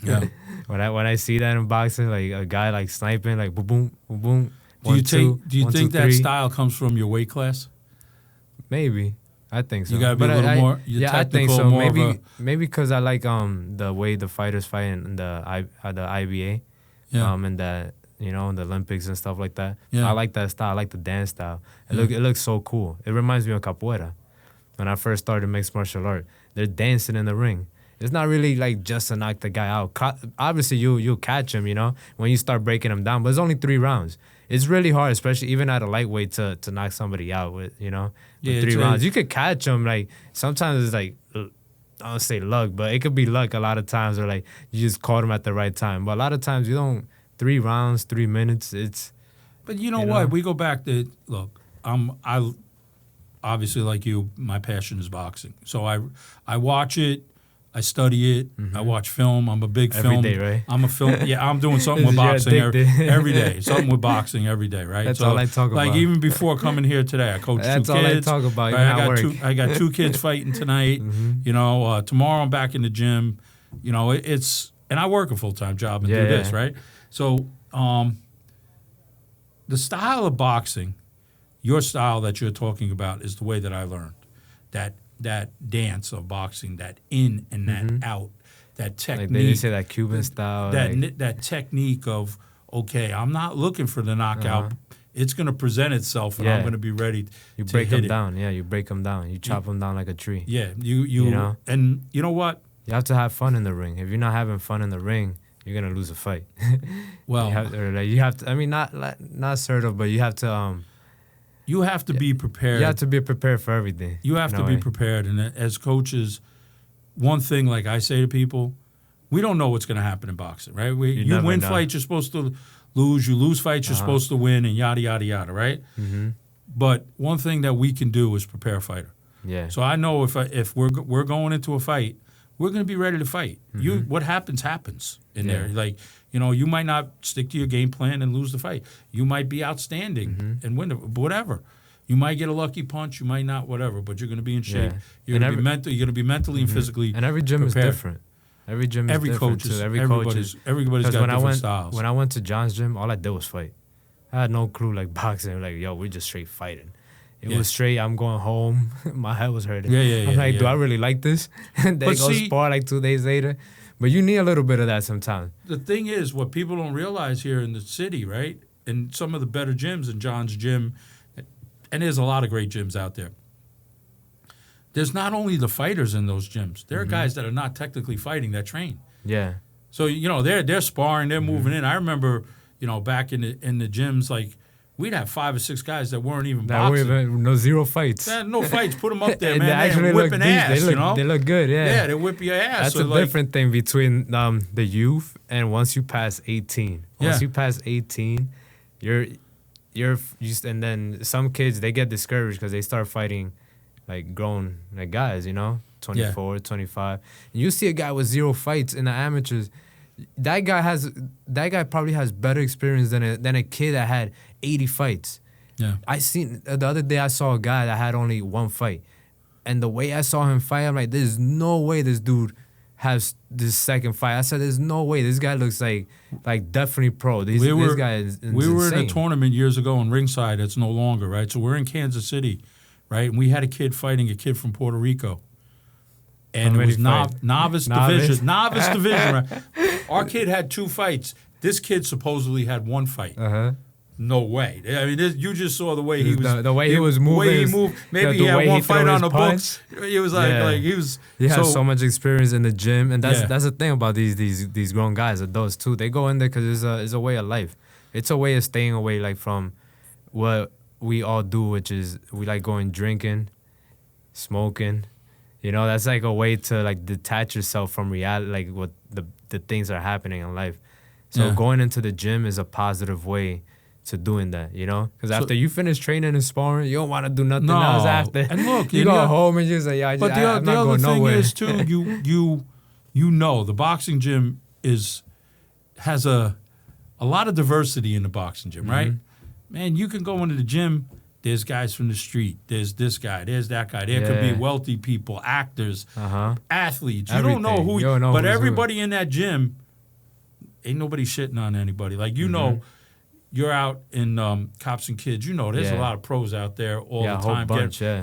Yeah. when I see that in boxing, like a guy like sniping, like boom, boom, boom, boom. Do you think that style comes from your weight class? Maybe. I think so. You gotta be a little more. You're I think technical, so. more of a, Maybe because I like the way the fighters fight in the IBA, Yeah. and that in the Olympics and stuff like that. Yeah. I like that style. I like the dance style. It looks so cool. It reminds me of capoeira. When I first started mixed martial art, they're dancing in the ring. It's not really like just to knock the guy out. Obviously, you'll catch him, when you start breaking him down. But it's only 3 rounds. It's really hard, especially even at a lightweight, to knock somebody out with 3 rounds. You could catch them. Like sometimes it's like, I don't say luck, but it could be luck a lot of times, or like you just caught him at the right time. But a lot of times you don't. 3 rounds, 3 minutes. It's. But you know what? We go back to look. I obviously, like you, my passion is boxing. So I watch it. I study it. I watch film. I'm a big Every film. day, right? I'm a film. Yeah, I'm doing something with You're boxing addicted. every day. Something with boxing every day, right? That's all I talk about. Like even before coming here today, I coach That's 2 all kids. I talk about. Right? I got 2 kids fighting tonight. Tomorrow I'm back in the gym. And I work a full-time job and do this, right? So the style of boxing, your style that you're talking about, is the way that I learned. That dance of boxing, that in and that out, that technique. Like they say that Cuban style. That technique of, okay, I'm not looking for the knockout. It's going to present itself, and I'm going to be ready You to break hit them it. down. Yeah, you break them down. You chop them down like a tree. Yeah, you and you know what? You have to have fun in the ring. If you're not having fun in the ring, you're gonna lose a fight. Well, you have to. I mean, not sort of, but you have to. You have to be prepared. You have to be prepared for everything. You have to be prepared. And as coaches, one thing, like I say to people, we don't know what's going to happen in boxing, right? You win know. fights, you're supposed to lose. You lose fights, you're supposed to win, and yada, yada, yada, right? Mm-hmm. But one thing that we can do is prepare a fighter. Yeah. So I know if we're going into a fight, we're going to be ready to fight. What happens in there. Like, you might not stick to your game plan and lose the fight. You might be outstanding and win whatever. You might get a lucky punch. You might not, whatever. But you're going to be in shape. Yeah. You're going to be mentally and physically. And every gym prepared. is different. Every gym is different too. Everybody's got different styles. When I went to John's gym, all I did was fight. I had no clue like boxing. Like, yo, we're just straight fighting. It was straight. I'm going home. My head was hurting. I'm like, do I really like this? And then go spar like 2 days later. But you need a little bit of that sometimes. The thing is, what people don't realize here in the city, right? And some of the better gyms, in John's gym, and there's a lot of great gyms out there. There's not only the fighters in those gyms. There are guys that are not technically fighting that train. Yeah. So they're sparring, they're moving in. I remember back in the gyms, like we'd have 5 or 6 guys that weren't even boxing. Zero fights. No fights. Put them up there, And man. they actually whipping look ass. They look good. Yeah. Yeah, they whip your ass. That's a different thing between the youth and once you pass 18. Once you pass 18, and then some kids, they get discouraged because they start fighting like grown like guys, 24, 25. And you see a guy with 0 fights in the amateurs. That guy probably has better experience than a kid that had 80 fights. Yeah. The other day I saw a guy that had only 1 fight. And the way I saw him fight, I'm like, there's no way this dude has this second fight. I said, there's no way. This guy looks like definitely pro. This guy is We were insane. in a tournament years ago in ringside. It's no longer, right? So we're in Kansas City, right? And we had a kid fighting a kid from Puerto Rico. And it was novice division. Novice division, right? Our kid had 2 fights. This kid supposedly had 1 fight. No way. I mean, you just saw the way he was. The way he was moving. The way he moved. Maybe he had 1 fight on the books. He was He has so much experience in the gym, and that's the thing about these grown guys, adults too. They go in there because it's a way of life. It's a way of staying away like from what we all do, which is we like going drinking, smoking. That's like a way to like detach yourself from reality, like what the things that are happening in life. So going into the gym is a positive way to doing that, because after you finish training and sparring, you don't want to do nothing else after. And look, you go home and you're just like, I'm not going nowhere. But the other thing is too, the boxing gym has a lot of diversity in the boxing gym, right? Man, you can go into the gym. There's guys from the street. There's this guy. There's that guy. There could be wealthy people, actors, athletes. You don't know who. But everybody in that gym, ain't nobody shitting on anybody. Like you're out in Cops and Kids. There's a lot of pros out there all the time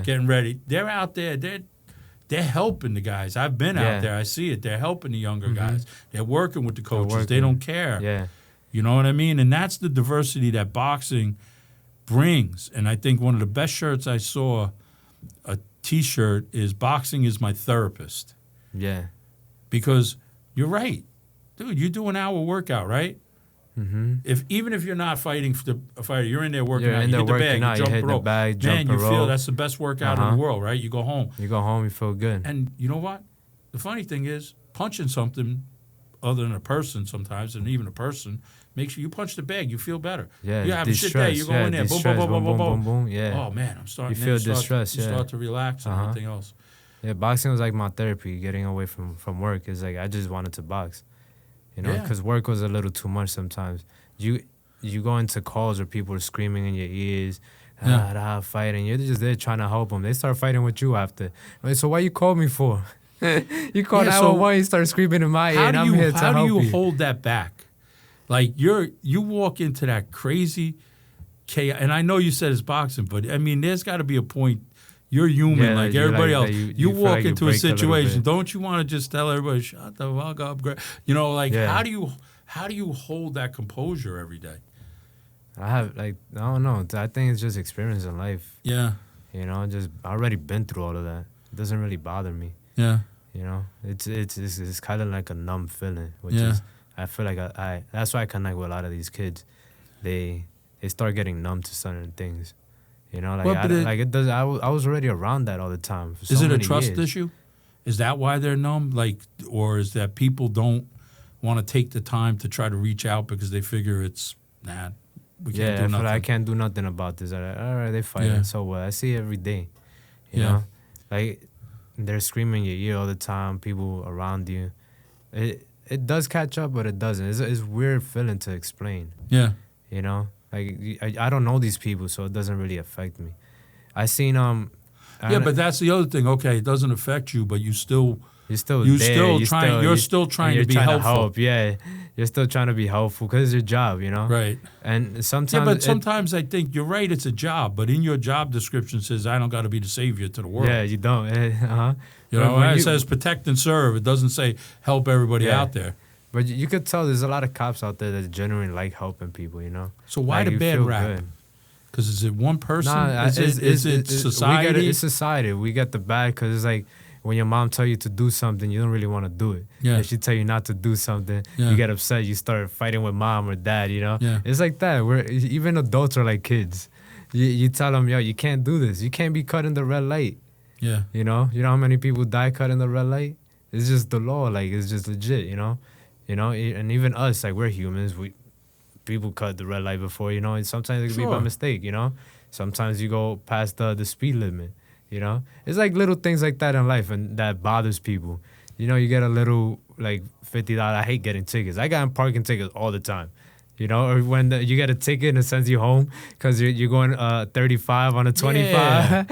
getting ready. They're out there. They're helping the guys. I've been out there. I see it. They're helping the younger guys. They're working with the coaches. They don't care. Yeah. You know what I mean? And that's the diversity that boxing brings. And I think one of the best shirts I saw, a T-shirt, is "Boxing is my therapist." Yeah. Because you're right. Dude, you do an hour workout, right? Even if you're not fighting for a fighter, you're in there working out. You hit the bag, you jump rope. Man, you feel that's the best workout in the world, right? You go home. You feel good. And you know what? The funny thing is, punching something other than a person sometimes, and even a person, makes you punch the bag, you feel better. Yeah, you have a shit day, you go in there, boom, boom, boom, boom, boom, boom, boom. Yeah. Oh man, I'm starting. You feel distressed. You start to relax and everything else. Yeah, boxing was like my therapy. Getting away from work is like I just wanted to box, because work was a little too much sometimes. You go into calls where people are screaming in your ears, fighting. You're just there trying to help them. They start fighting with you after. Like, so why you called me for? You called 911. You start screaming in my ear, and I'm here to help you. How do you hold that back? Like you walk into that crazy chaos, and I know you said it's boxing, but I mean, there's got to be a point. You're human like everybody else. You walk like into a situation, don't you want to just tell everybody, shut the fuck up? How do you hold that composure every day? I don't know. I think it's just experience in life. Yeah. Just I already been through all of that. It doesn't really bother me. Yeah. It's kind of like a numb feeling, which is I feel like I that's why I connect with a lot of these kids. They start getting numb to certain things. It does. I was already around that all the time. For is it a trust issue? Is that why they're numb? Or is that people don't want to take the time to try to reach out because they figure it's nah, we can't Yeah, do I feel nothing. like I can't do nothing about this. All right, they fighting. Yeah. So what? I see it every day. You Yeah. know, like they're screaming in your ear all the time. People around you. It does catch up, but it doesn't. It's weird feeling to explain. Yeah. You know, like I don't know these people, so it doesn't really affect me. I seen Yeah, but that's the other thing. Okay, it doesn't affect you, but you're still you're still trying you're to be trying helpful. to help. Yeah, you're still trying to be helpful because it's your job, you know. Right. And sometimes Yeah, but sometimes I think you're right. It's a job, but in your job description says I don't got to be the savior to the world. yeah, you don't. You know, it says protect and serve. It doesn't say help everybody Yeah. out there. But you could tell there's a lot of cops out there that genuinely like helping people, you know. So why Like, the you bad feel rap? good. Because is it one person? Nah, is it society? It's society. We get the bad because it's like when your mom tell you to do something, you don't really want to do it. Yeah. If she tell you not to do something, Yeah. you get upset. You start fighting with mom or dad. You know. Yeah. It's like that. Even adults are like kids. You tell them, yo, you can't do this. You can't be cut in the red light. Yeah. You know how many people die cut in the red light? It's just the law. Like it's just legit. You know, and even us, like we're humans. People cut the red light before. You know, and sometimes it could be by Sure. mistake. You know. Sometimes you go past the speed limit, you know? It's like little things like that in life and that bothers people. You know, you get a little, like, $50. I hate getting tickets. I got parking tickets all the time, you know? Or when you get a ticket and it sends you home because you're going 35 on a 25.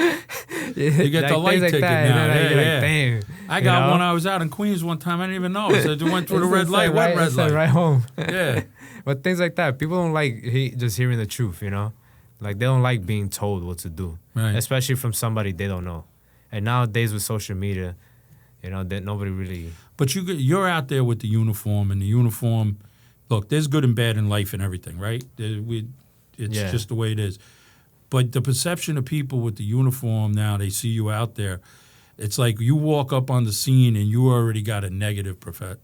You get the light like ticket that, now. and then Yeah, you're yeah. like, damn. I got one. I was out in Queens one time. I didn't even know. It said you went through the red light. What red light? Right home. Yeah. But things like that, people don't like just hearing the truth, you know? Like, they don't like being told what to do, Right. especially from somebody they don't know. And nowadays with social media, you know, that nobody really... But you're out there with the uniform, and the uniform, look, there's good and bad in life and everything, right? It's Yeah. just the way it is. But the perception of people with the uniform now, they see you out there, it's like you walk up on the scene and you already got a negative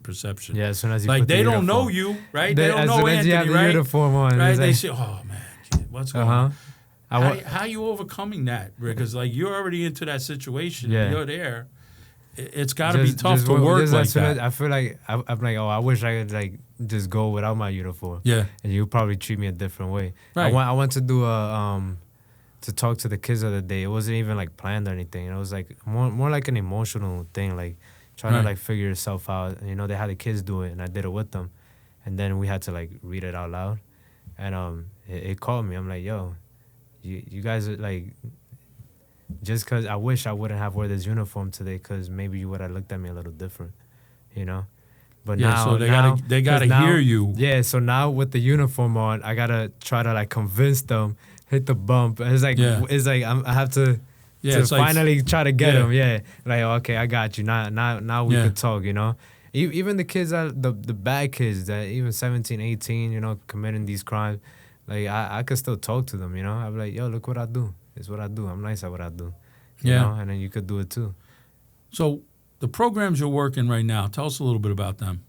perception. Yeah, as soon as you like put the they don't uniform. know you, right? They don't as know soon as you have Anthony, the right? uniform on, Right? it's They like- say, "Oh man, kid, what's going on?" Uh-huh. How you overcoming that? Because like you're already into that situation. Yeah. You're there. It's got to be tough to work as like soon that. as I feel like I'm like, oh, I wish I could like just go without my uniform. Yeah. And you probably treat me a different way. Right. I went to do to talk to the kids the other day. It wasn't even like planned or anything. It was like more like an emotional thing, like trying Right. to like figure yourself out. You know, they had the kids do it, and I did it with them, and then we had to like read it out loud, and it called me. I'm like, yo, you guys are like. Just because I wish I wouldn't have wore this uniform today, because maybe you would have looked at me a little different, you know. But Yeah, now, so they 'cause gotta now- hear you. Yeah, so now with the uniform on, I gotta try to like convince them, hit the bump. It's like Yeah. I have to Yeah, it's like- finally try to get Yeah. them. Yeah, like okay, I got you. Now we Yeah. can talk. You know, even the kids the bad kids that even 17, 18, you know, committing these crimes, like I could still talk to them. You know, I'm like, yo, look what I do. It's what I do. I'm nice at what I do. You Yeah. know? And then you could do it too. So the programs you're working right now, tell us a little bit about them.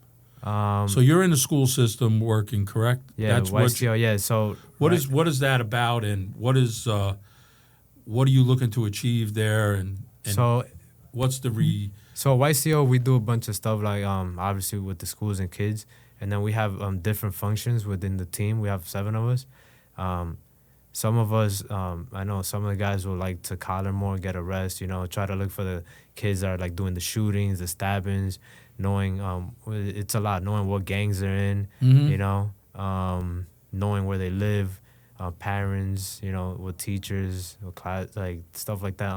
Um, So you're in the school system working, correct? yeah, That's YCO, yeah. So what is that about, and what are you looking to achieve there, and so what's the So YCO, we do a bunch of stuff like obviously with the schools and kids, and then we have different functions within the team. We have 7 of us. Some of us, I know some of the guys will like to collar more, get arrested, you know, try to look for the kids that are like doing the shootings, the stabbings, knowing it's a lot, knowing what gangs they're in, Mhm. you know, knowing where they live, parents, you know, with teachers, with class, like stuff like that.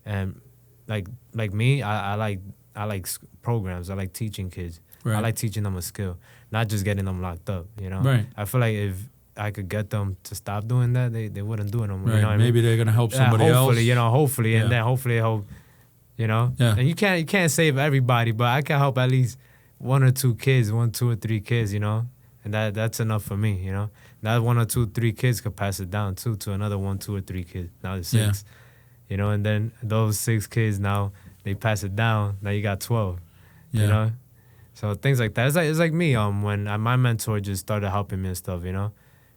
And like me, I like programs. I like teaching kids. Right. I like teaching them a skill, not just getting them locked up. You know. Right. I feel like if I could get them to stop doing that, they wouldn't do it no more. right? You know what Maybe I mean? they're gonna help somebody hopefully, else. you know, hopefully, Yeah. and then hopefully help. You know. Yeah. And you can't save everybody, but I can help at least 1 or 2 kids, 1, 2 or 3 kids. You know, and that's enough for me. You know, that 1 or 2, 3 kids could pass it down too to another 1, 2 or 3 kids. Now there's 6. You know, and then those 6 kids now they pass it down. Now you got 12. Yeah. You know, so things like that. It's like me. When my mentor just started helping me and stuff. You know,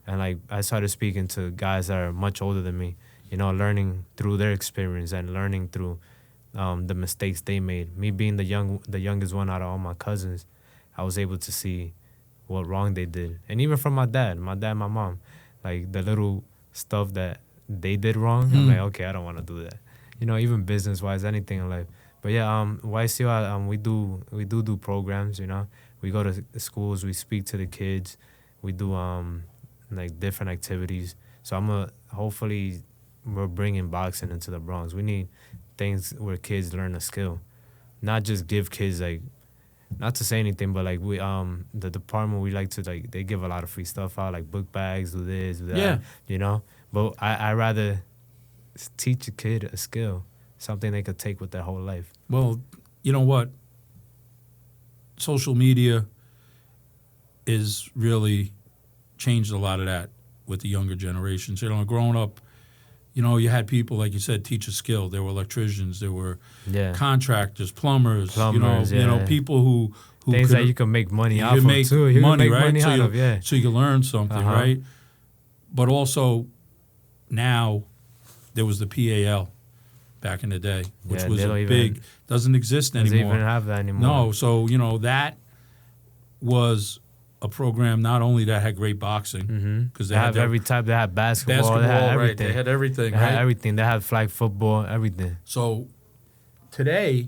and like I started speaking to guys that are much older than me. You know, learning through their experience and learning through the mistakes they made. Me being the youngest one out of all my cousins, I was able to see what wrong they did. And even from my dad, my mom, like the little stuff that they did wrong, I'm like, okay, I don't want to do that. You know, even business wise, anything in life. But yeah, YCO, we do programs. You know, we go to schools, we speak to the kids, we do like different activities. So hopefully we're bringing boxing into the Bronx. We need things where kids learn a skill, not just give kids like, not to say anything, but like we the department, we like to, like, they give a lot of free stuff out, like book bags, do this, do that. Yeah. You know, but I rather teach a kid a skill, something they could take with their whole life. Well, you know what? Social media is really changed a lot of that with the younger generations. You know, growing up, you know, you had people, like you said, teach a skill. There were electricians, there were contractors, plumbers, you know, people who things that you can make money off of too. You money, make right? money so out you, of, yeah. So you can learn something, right? But also now there was the PAL back in the day, which was doesn't exist anymore. Doesn't even have that anymore. No, so, you know, that was a program not only that had great boxing, because they have every type. They had basketball, they had everything. Right? They had everything. They had everything. They had flag football, everything. So today,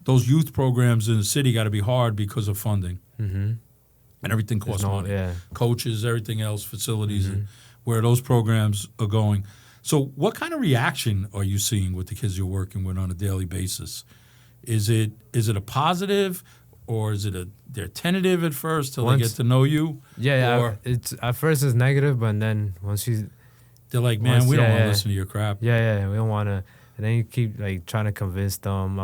those youth programs in the city got to be hard because of funding, and everything costs money. Yeah. Coaches, everything else, facilities, where those programs are going. So, what kind of reaction are you seeing with the kids you're working with on a daily basis? Is it a positive, or is it they're tentative at first till they get to know you? Yeah, or it's at first it's negative, but then they're like, man, we don't want to listen to your crap. Yeah, we don't want to. And then you keep like trying to convince them.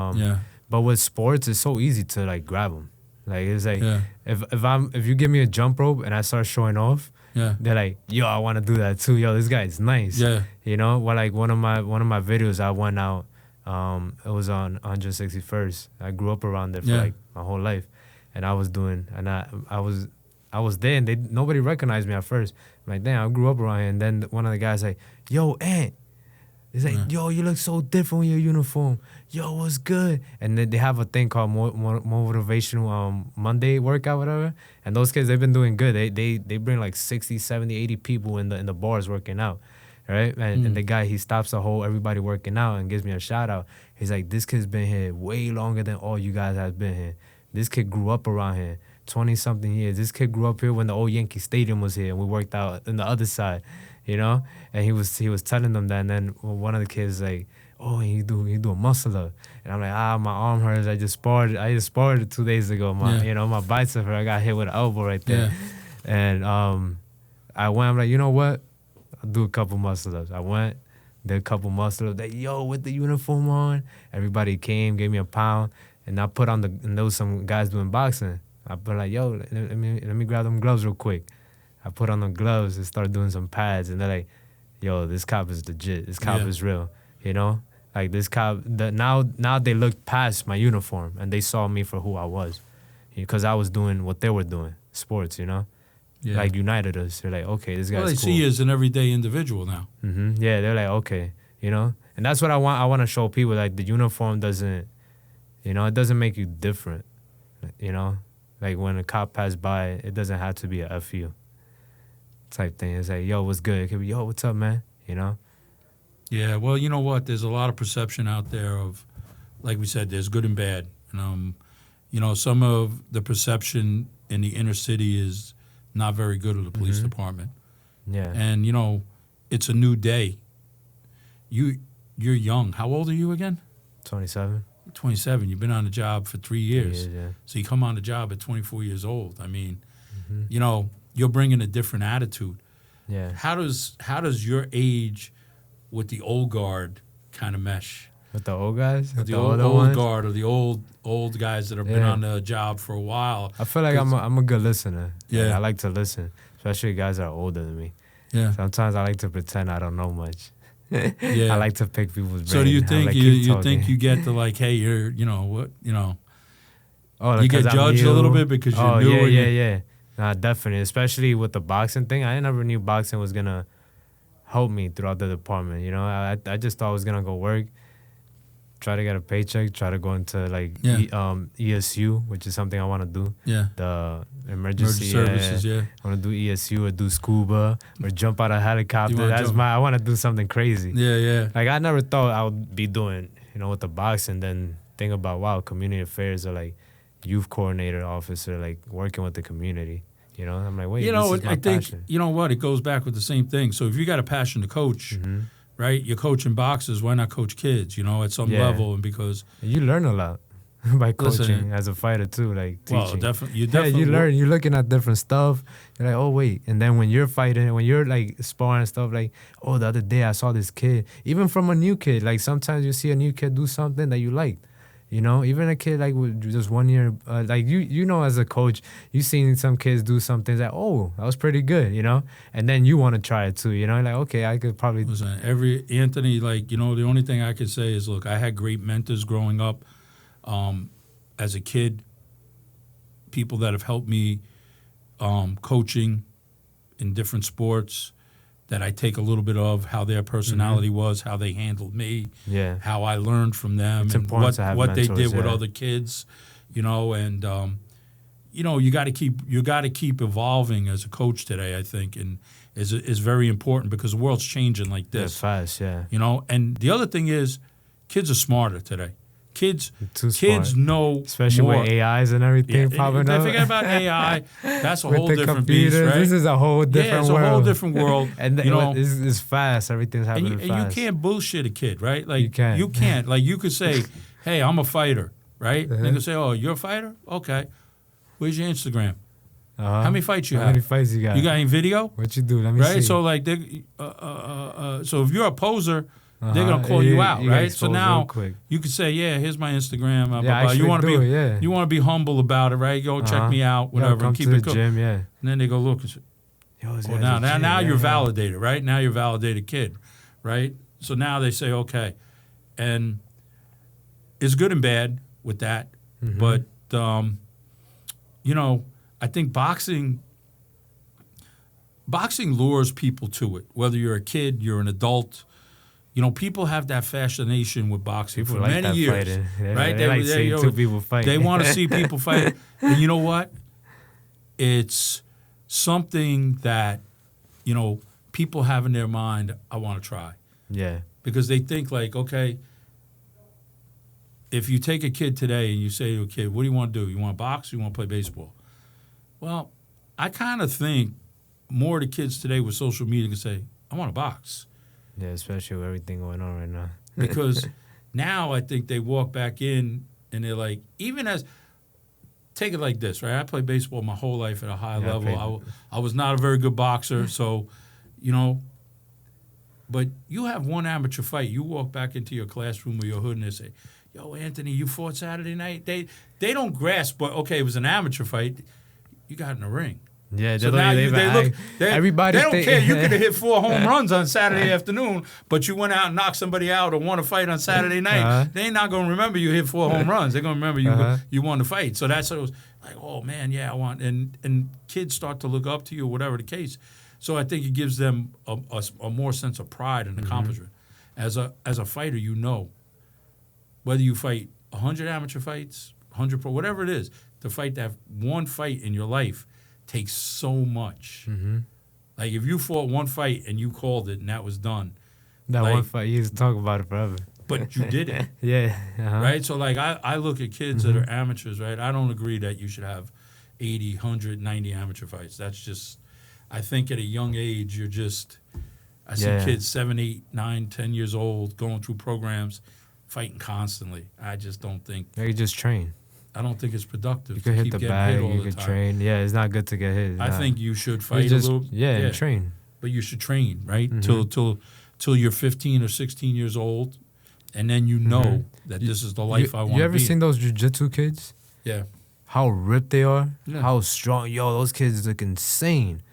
But with sports, it's so easy to like grab them. Like it's like if you give me a jump rope and I start showing off. Yeah, they're like, yo, I want to do that too. Yo, this guy is nice. Yeah, you know, well, like one of my videos, I went out. It was on 161st. I grew up around there for like my whole life, and I was doing, and I was there, and nobody recognized me at first. I'm like, damn, I grew up around here, and then one of the guys like, yo, Ant. He's like, yo, you look so different with your uniform. Yo, what's good? And then they have a thing called motivational Monday workout, whatever. And those kids, they've been doing good. They bring like 60, 70, 80 people in the bars working out, right? And the guy, he stops the whole everybody working out and gives me a shout out. He's like, this kid's been here way longer than all you guys have been here. This kid grew up around here, 20-something years. This kid grew up here when the old Yankee Stadium was here, and we worked out on the other side. You know, and he was telling them that, and then one of the kids like, oh, you do a muscle up, and I'm like, my arm hurts. I just sparred it 2 days ago. My bicep hurt. I got hit with an elbow right there, and I went. I'm like, you know what? I'll do a couple muscle ups. I went, did a couple muscle ups. They, yo, with the uniform on, everybody came, gave me a pound, and I put on and there was some guys doing boxing. I put like, yo, let me grab them gloves real quick. I put on the gloves and started doing some pads, and they're like, yo, this cop is legit. This cop is real, you know? Like, this cop, now they looked past my uniform, and they saw me for who I was. Because I was doing what they were doing, sports, you know? Yeah. Like, united us. They're like, okay, this guy's cool. Well, they see you as an everyday individual now. Yeah, they're like, okay, you know? And that's what I want. I want to show people, like, the uniform doesn't, you know, it doesn't make you different, you know? Like, when a cop passed by, it doesn't have to be a FU. Type thing. It's like, yo, what's good? It could be, yo, what's up, man? You know? Yeah, well, you know what? There's a lot of perception out there of, like we said, there's good and bad. And, you know, some of the perception in the inner city is not very good of the police department. Yeah. And, you know, it's a new day. You're young. How old are you again? 27. 27. You've been on the job for 3 years. 3 years, yeah. So you come on the job at 24 years old. I mean, you know, you're bringing a different attitude. Yeah. How does your age with the old guard kind of mesh? With the old guys? With the old guard or the old guys that have been on the job for a while. I feel like I'm a good listener. Yeah. Like, I like to listen, especially guys that are older than me. Yeah. Sometimes I like to pretend I don't know much. Yeah. I like to pick people's brains. So do you think you think you get to like, hey, you're, you know, what, you know, you get judged a little bit because you're new? Yeah. Nah, definitely, especially with the boxing thing. I never knew boxing was gonna help me throughout the department. You know, I just thought I was gonna go work, try to get a paycheck, try to go into like ESU, which is something I want to do. Yeah. The emergency services, yeah. I want to do ESU or do scuba or jump out of a helicopter. I want to do something crazy. Yeah, yeah. Like, I never thought I would be doing, with the boxing, then think about, wow, community affairs or like youth coordinator officer, like working with the community. I'm like, wait, this is my passion. You know what? It goes back with the same thing. So if you got a passion to coach, right? You're coaching boxers. Why not coach kids? At some level, and because you learn a lot by coaching as a fighter too, like teaching. Well, definitely, you learn. You're looking at different stuff. You're like, oh wait, and then when you're fighting, when you're like sparring and stuff, like, oh, the other day I saw this kid, even from a new kid. Like sometimes you see a new kid do something that you like. Even a kid like with just 1 year, like as a coach, you seen some kids do something that, oh, that was pretty good, and then you want to try it too, like, okay, I could probably. Listen, Anthony, like, the only thing I could say is, look, I had great mentors growing up, as a kid, people that have helped me, coaching in different sports, that I take a little bit of how their personality was, how they handled me, how I learned from them, it's and what they did with other kids, and you got to keep evolving as a coach today, I think, and is very important because the world's changing like this. Yeah, fast, yeah. And the other thing is, kids are smarter today. Kids know especially more. with AIs and everything popping up. Forget about AI. That's a with whole the different computers, beast, right? This is a whole different world. It's a whole different world. And it's fast. Everything's happening fast. And you can't bullshit a kid, right? Like you can't. Like you could say, "Hey, I'm a fighter," right? And they could say, "Oh, you're a fighter? Okay. Where's your Instagram? How many fights you have? How many fights you got? You got any video? What you do? Let me see. Right? So like, so if you're a poser, they're gonna call you out, right? So now you could say, "Yeah, here's my Instagram." You want to be humble about it, right? Go check me out, whatever, and keep it cool. Gym, And then they go look. Now you're validated, right? Now you're a validated kid, right? So now they say, okay, and it's good and bad with that, but I think boxing lures people to it. Whether you're a kid, you're an adult. People have that fascination with boxing for many years, right? They like seeing two people fight. They want to see people fight, and you know what? It's something that people have in their mind. I want to try, because they think like, okay, if you take a kid today and you say to a kid, "What do you want to do? You want to box? Or you want to play baseball?" Well, I kind of think more of the kids today with social media can say, "I want to box." Yeah, especially with everything going on right now. Because now I think they walk back in and they're like, take it like this, right? I played baseball my whole life at a high level. I was not a very good boxer, so, but you have one amateur fight. You walk back into your classroom or your hood and they say, "Yo, Anthony, you fought Saturday night?" They don't grasp, but okay, it was an amateur fight. You got in the ring. Yeah, so now everybody. They don't care. You could have hit 4 home runs on Saturday afternoon, but you went out and knocked somebody out or won a fight on Saturday night. They ain't not gonna remember you hit 4 home runs. They're gonna remember you won the fight. So that's what it was like. Oh man, yeah, I want. And kids start to look up to you, or whatever the case. So I think it gives them a more sense of pride and accomplishment. As a fighter, whether you fight 100 amateur fights, 100 pro, whatever it is, to fight that one fight in your life takes so much. Like if you fought one fight and you called it and that was done. One fight, you used to talk about it forever. But you did it. Right? So like I look at kids that are amateurs, right? I don't agree that you should have 80, 100, 90 amateur fights. That's just, I think at a young age, I see kids 7, 8, 9, 10 years old going through programs, fighting constantly. I just don't think. You just train. I don't think it's productive. You could hit the bag, you could train. Yeah, it's not good to get hit. I think you should fight a little. And train. But you should train, right? Till you're 15 or 16 years old, and then you know that this is the life I want to be. You ever seen those jiu-jitsu kids? Yeah. How ripped they are? Yeah. How strong. Yo, those kids look insane.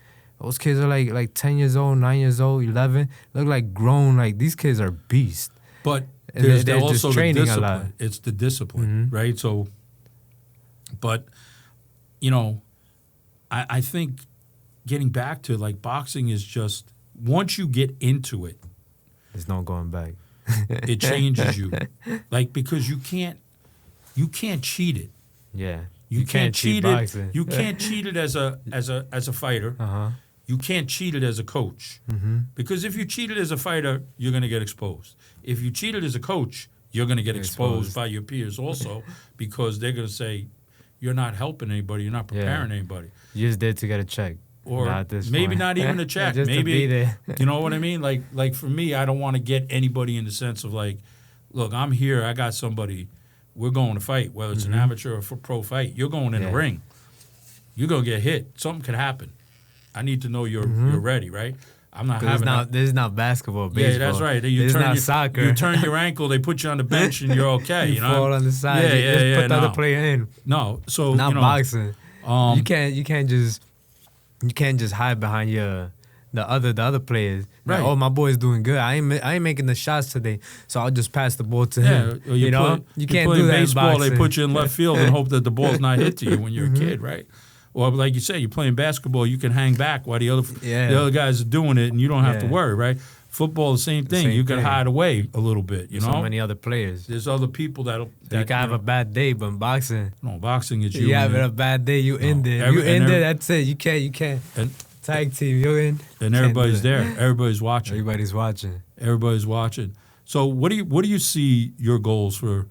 Those kids are like 10 years old, 9 years old, 11. Look like grown. Like, these kids are beasts. But there's also just training the discipline. A lot. It's the discipline, right? So... But, I think getting back to, like, boxing is just, once you get into it. There's no going back. it changes you. Like, because you can't cheat it. Yeah. You can't cheat it. boxing. You can't cheat it as a fighter. Uh-huh. You can't cheat it as a coach. Mm-hmm. Because if you cheat it as a fighter, you're going to get exposed. If you cheat it as a coach, you're going to get exposed by your peers also, because they're going to say, you're not helping anybody, you're not preparing anybody. You just did to get a check. Or Not this maybe point. not even a check. Just to Maybe be there. you know what I mean? Like for me, I don't want to get anybody in the sense of like, look, I'm here, I got somebody, we're going to fight, whether it's an amateur or for pro fight. You're going in the ring. You're going to get hit. Something could happen. I need to know you're ready, right? I'm not having This is not basketball, baseball. Yeah, that's right. This is not soccer. You turn your ankle, they put you on the bench, and you're okay. You know, fall on the side. Just put the other player in. No, so Not boxing. You can't just hide behind the other players. Right. Like, oh, my boy's doing good. I ain't making the shots today, so I'll just pass the ball to him. Or You can't do that baseball, in boxing. they put you in left field and hope that the ball's not hit to you when you're a kid, right? Or like you say, you're playing basketball, you can hang back while the other guys are doing it, and you don't have to worry, right? Football, the same thing. You can hide away a little bit, you know? So many other players. There's other people that You can have a bad day, but in boxing, no, boxing is you. you having a bad day, you end it. You end it, that's it. You can't. And, Tag team, you're in. and everybody's there. Everybody's watching. Everybody's watching. Everybody's watching. So what do you see your goals for,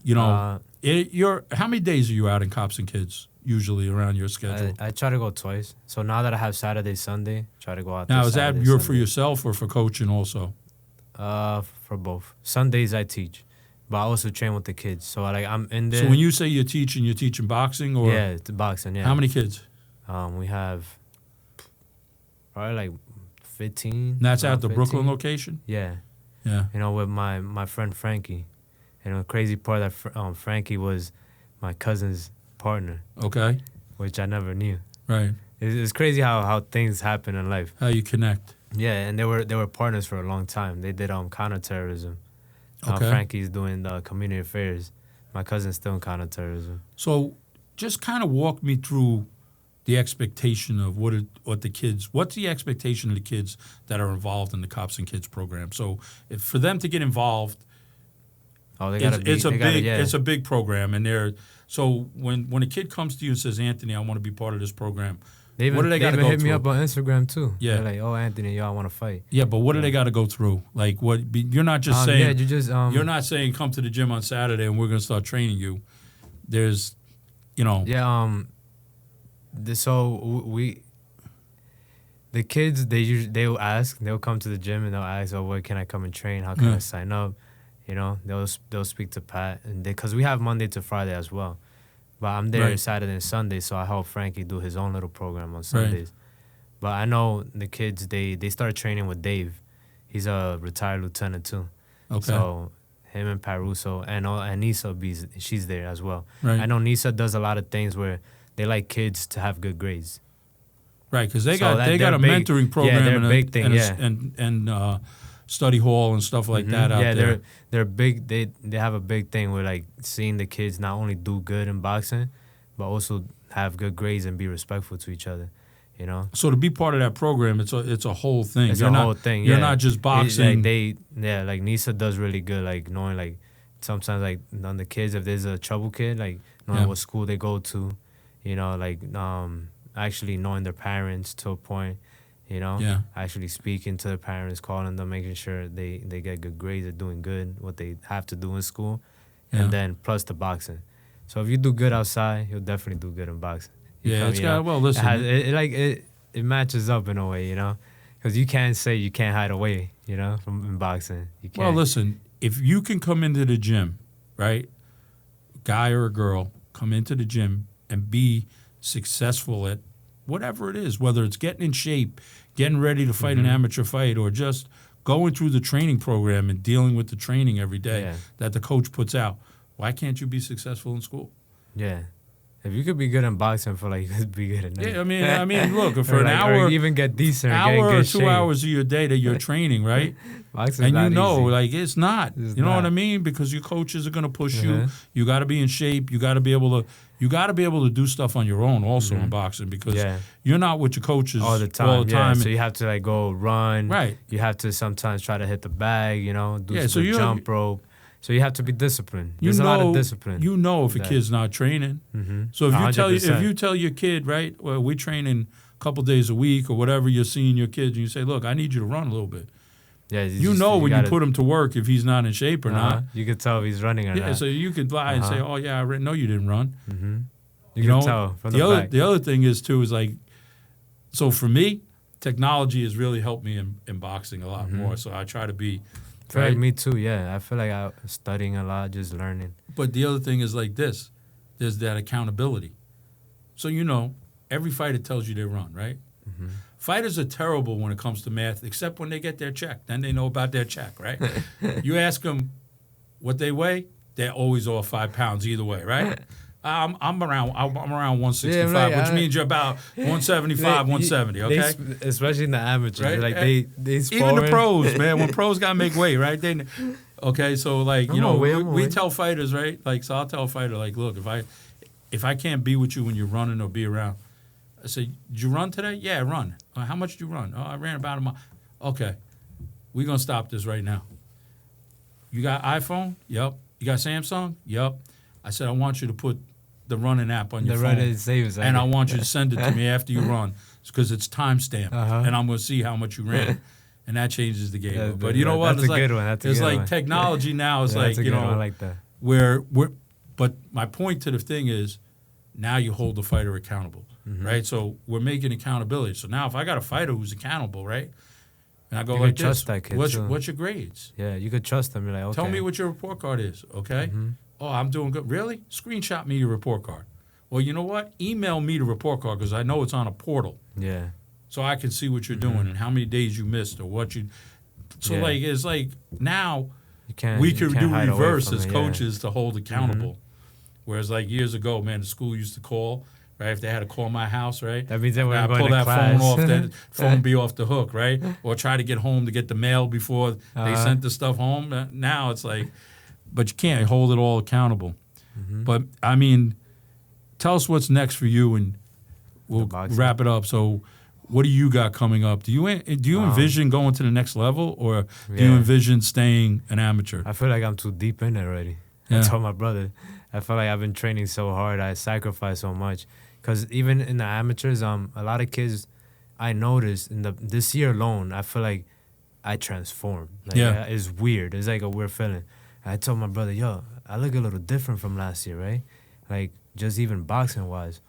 how many days are you out in Cops and Kids usually around your schedule? I try to go twice. So now that I have Saturday, Sunday, try to go out. Now, this is that Saturday, for Sunday. yourself or for coaching also? For both. Sundays I teach, but I also train with the kids. So like I'm in there. So when you say you're teaching boxing or? Yeah, it's boxing, yeah. How many kids? We have probably like 15. And that's around at the 15. Brooklyn location? Yeah. Yeah. With my friend Frankie. And the crazy part that Frankie was my cousin's partner. Okay. Which I never knew. Right. It's crazy how things happen in life. How you connect. Yeah, and they were partners for a long time. They did counterterrorism. Okay. Frankie's doing the community affairs. My cousin's still in counterterrorism. So just kind of walk me through the expectation of what's the expectation of the kids that are involved in the Cops and Kids program. So for them to get involved, it's a big program, and so when a kid comes to you and says, Anthony, I want to be part of this program, what do they got to go through? They hit me up on Instagram too. Yeah. They're like, oh, Anthony, I want to fight. Yeah, but what do they got to go through? Like, what? You're not just saying. Yeah, you just. You're not saying come to the gym on Saturday and we're going to start training you. There's, Yeah. The kids they'll ask, they'll come to the gym and they'll ask, oh, where can I come and train? How can I sign up? They'll speak to Pat, and because we have Monday to Friday as well. But I'm there Saturday and Sunday, so I help Frankie do his own little program on Sundays. Right. But I know the kids, they started training with Dave. He's a retired lieutenant too. Okay. So him and Paruso and Nisa, she's there as well. Right. I know Nisa does a lot of things where they like kids to have good grades. Right, because they got a mentoring program and study hall and stuff like that out there. Yeah, they're big. They have a big thing where like seeing the kids not only do good in boxing, but also have good grades and be respectful to each other. So to be part of that program, it's a whole thing. It's whole thing. You're not just boxing. Like Nisa does really good. Like knowing like sometimes like on the kids, if there's a trouble kid, like knowing what school they go to, actually knowing their parents to a point. Actually speaking to the parents, calling them, making sure they get good grades, they're doing good, what they have to do in school, and then plus the boxing. So if you do good outside, you'll definitely do good in boxing. Listen. It matches up in a way, because you can't say you can't hide away, from in boxing. You can't. Well, listen, if you can come into the gym, right, guy or a girl, come into the gym and be successful at whatever it is, whether it's getting in shape, getting ready to fight an amateur fight, or just going through the training program and dealing with the training every day that the coach puts out. Why can't you be successful in school? Yeah. If you could be good in boxing, I feel like you could be good in Yeah, I mean, look, for or an like, hour, or even get decent, or get in hour or good 2 shape. hours of your day that you're training, right? Boxing's And not easy. like it's not. It's you know what not. I mean? Because your coaches are gonna push you. Uh-huh. You got to be in shape. You got to be able to do stuff on your own also in boxing because Yeah. you're not with your coaches all the time. Yeah. So you have to like go run. Right. You have to sometimes try to hit the bag. Do Yeah, so the you're- jump rope. So you have to be disciplined. You There's know, a lot of discipline. You know if a that- kid's not training. Mm-hmm. So if you 100%. tell your kid, right, well, we're training a couple days a week or whatever, you're seeing your kids and you say, look, I need you to run a little bit. Yeah, You know when you put him to work if he's not in shape or not. You could tell if he's running or Yeah, not. so you could lie and say, oh yeah, I no, you didn't run. Mm-hmm. You know, can tell from the back. The other thing is too is like, so for me, technology has really helped me in boxing a lot more. So I try to be. I feel like me too. Yeah, I feel like I'm studying a lot, just learning. But the other thing is like this: there's that accountability. So every fighter tells you they run, right? Mm-hmm. Fighters are terrible when it comes to math, except when they get their check. Then they know about their check, right? You ask them what they weigh, they're always off 5 pounds either way, right? I'm around 165, Yeah, which means you're about 175, 170. Okay, especially in the amateurs, Right? like they sparring. even the pros, man. When pros gotta make weight, right? Okay, so like I'm aware. we tell fighters, right? Like, so I'll tell a fighter, like, look, if I can't be with you when you're running or be around, I say, did you run today? Yeah, I run. How much did you run? Oh, I ran about a mile. Okay, we're gonna stop this right now. You got iPhone? Yep. You got Samsung? Yep. I said, I want you to put the running app on your phone. And I want you to send it to me after you run because it's timestamped. And I'm going to see how much you ran. And that changes the game. But you know what? That's a good one. It's like technology now is like, I like that. But my point to the thing is now you hold the fighter accountable, right? So we're making accountability. So now if I got a fighter who's accountable, right? And I go You like can trust this, that kid, what's too. your grades? Yeah, you could trust them. You're like, okay. Tell me what your report card is, okay? Oh, I'm doing good. Really? Screenshot me your report card. Well, you know what? Email me the report card because I know it's on a portal. Yeah. So I can see what you're doing and how many days you missed or what you. So like it's like now we can do reverse as coaches to hold accountable. Whereas like years ago, man, the school used to call. Right, if they had to call my house, right? That means that we're I going pull to that class. phone off, that phone be off the hook, right? Or try to get home to get the mail before they sent the stuff home. Now it's like, but you can't hold it all accountable. But I mean, tell us what's next for you, and we'll wrap it up. So, what do you got coming up? Do you envision going to the next level, or do you envision staying an amateur? I feel like I'm too deep in it already. Yeah. I told my brother, I feel like I've been training so hard. I sacrificed so much. Because even in the amateurs, a lot of kids, I noticed this year alone, I feel like I transformed. Like, it's weird. It's like a weird feeling. I told my brother, yo, I look a little different from last year, right? Like, just even boxing-wise.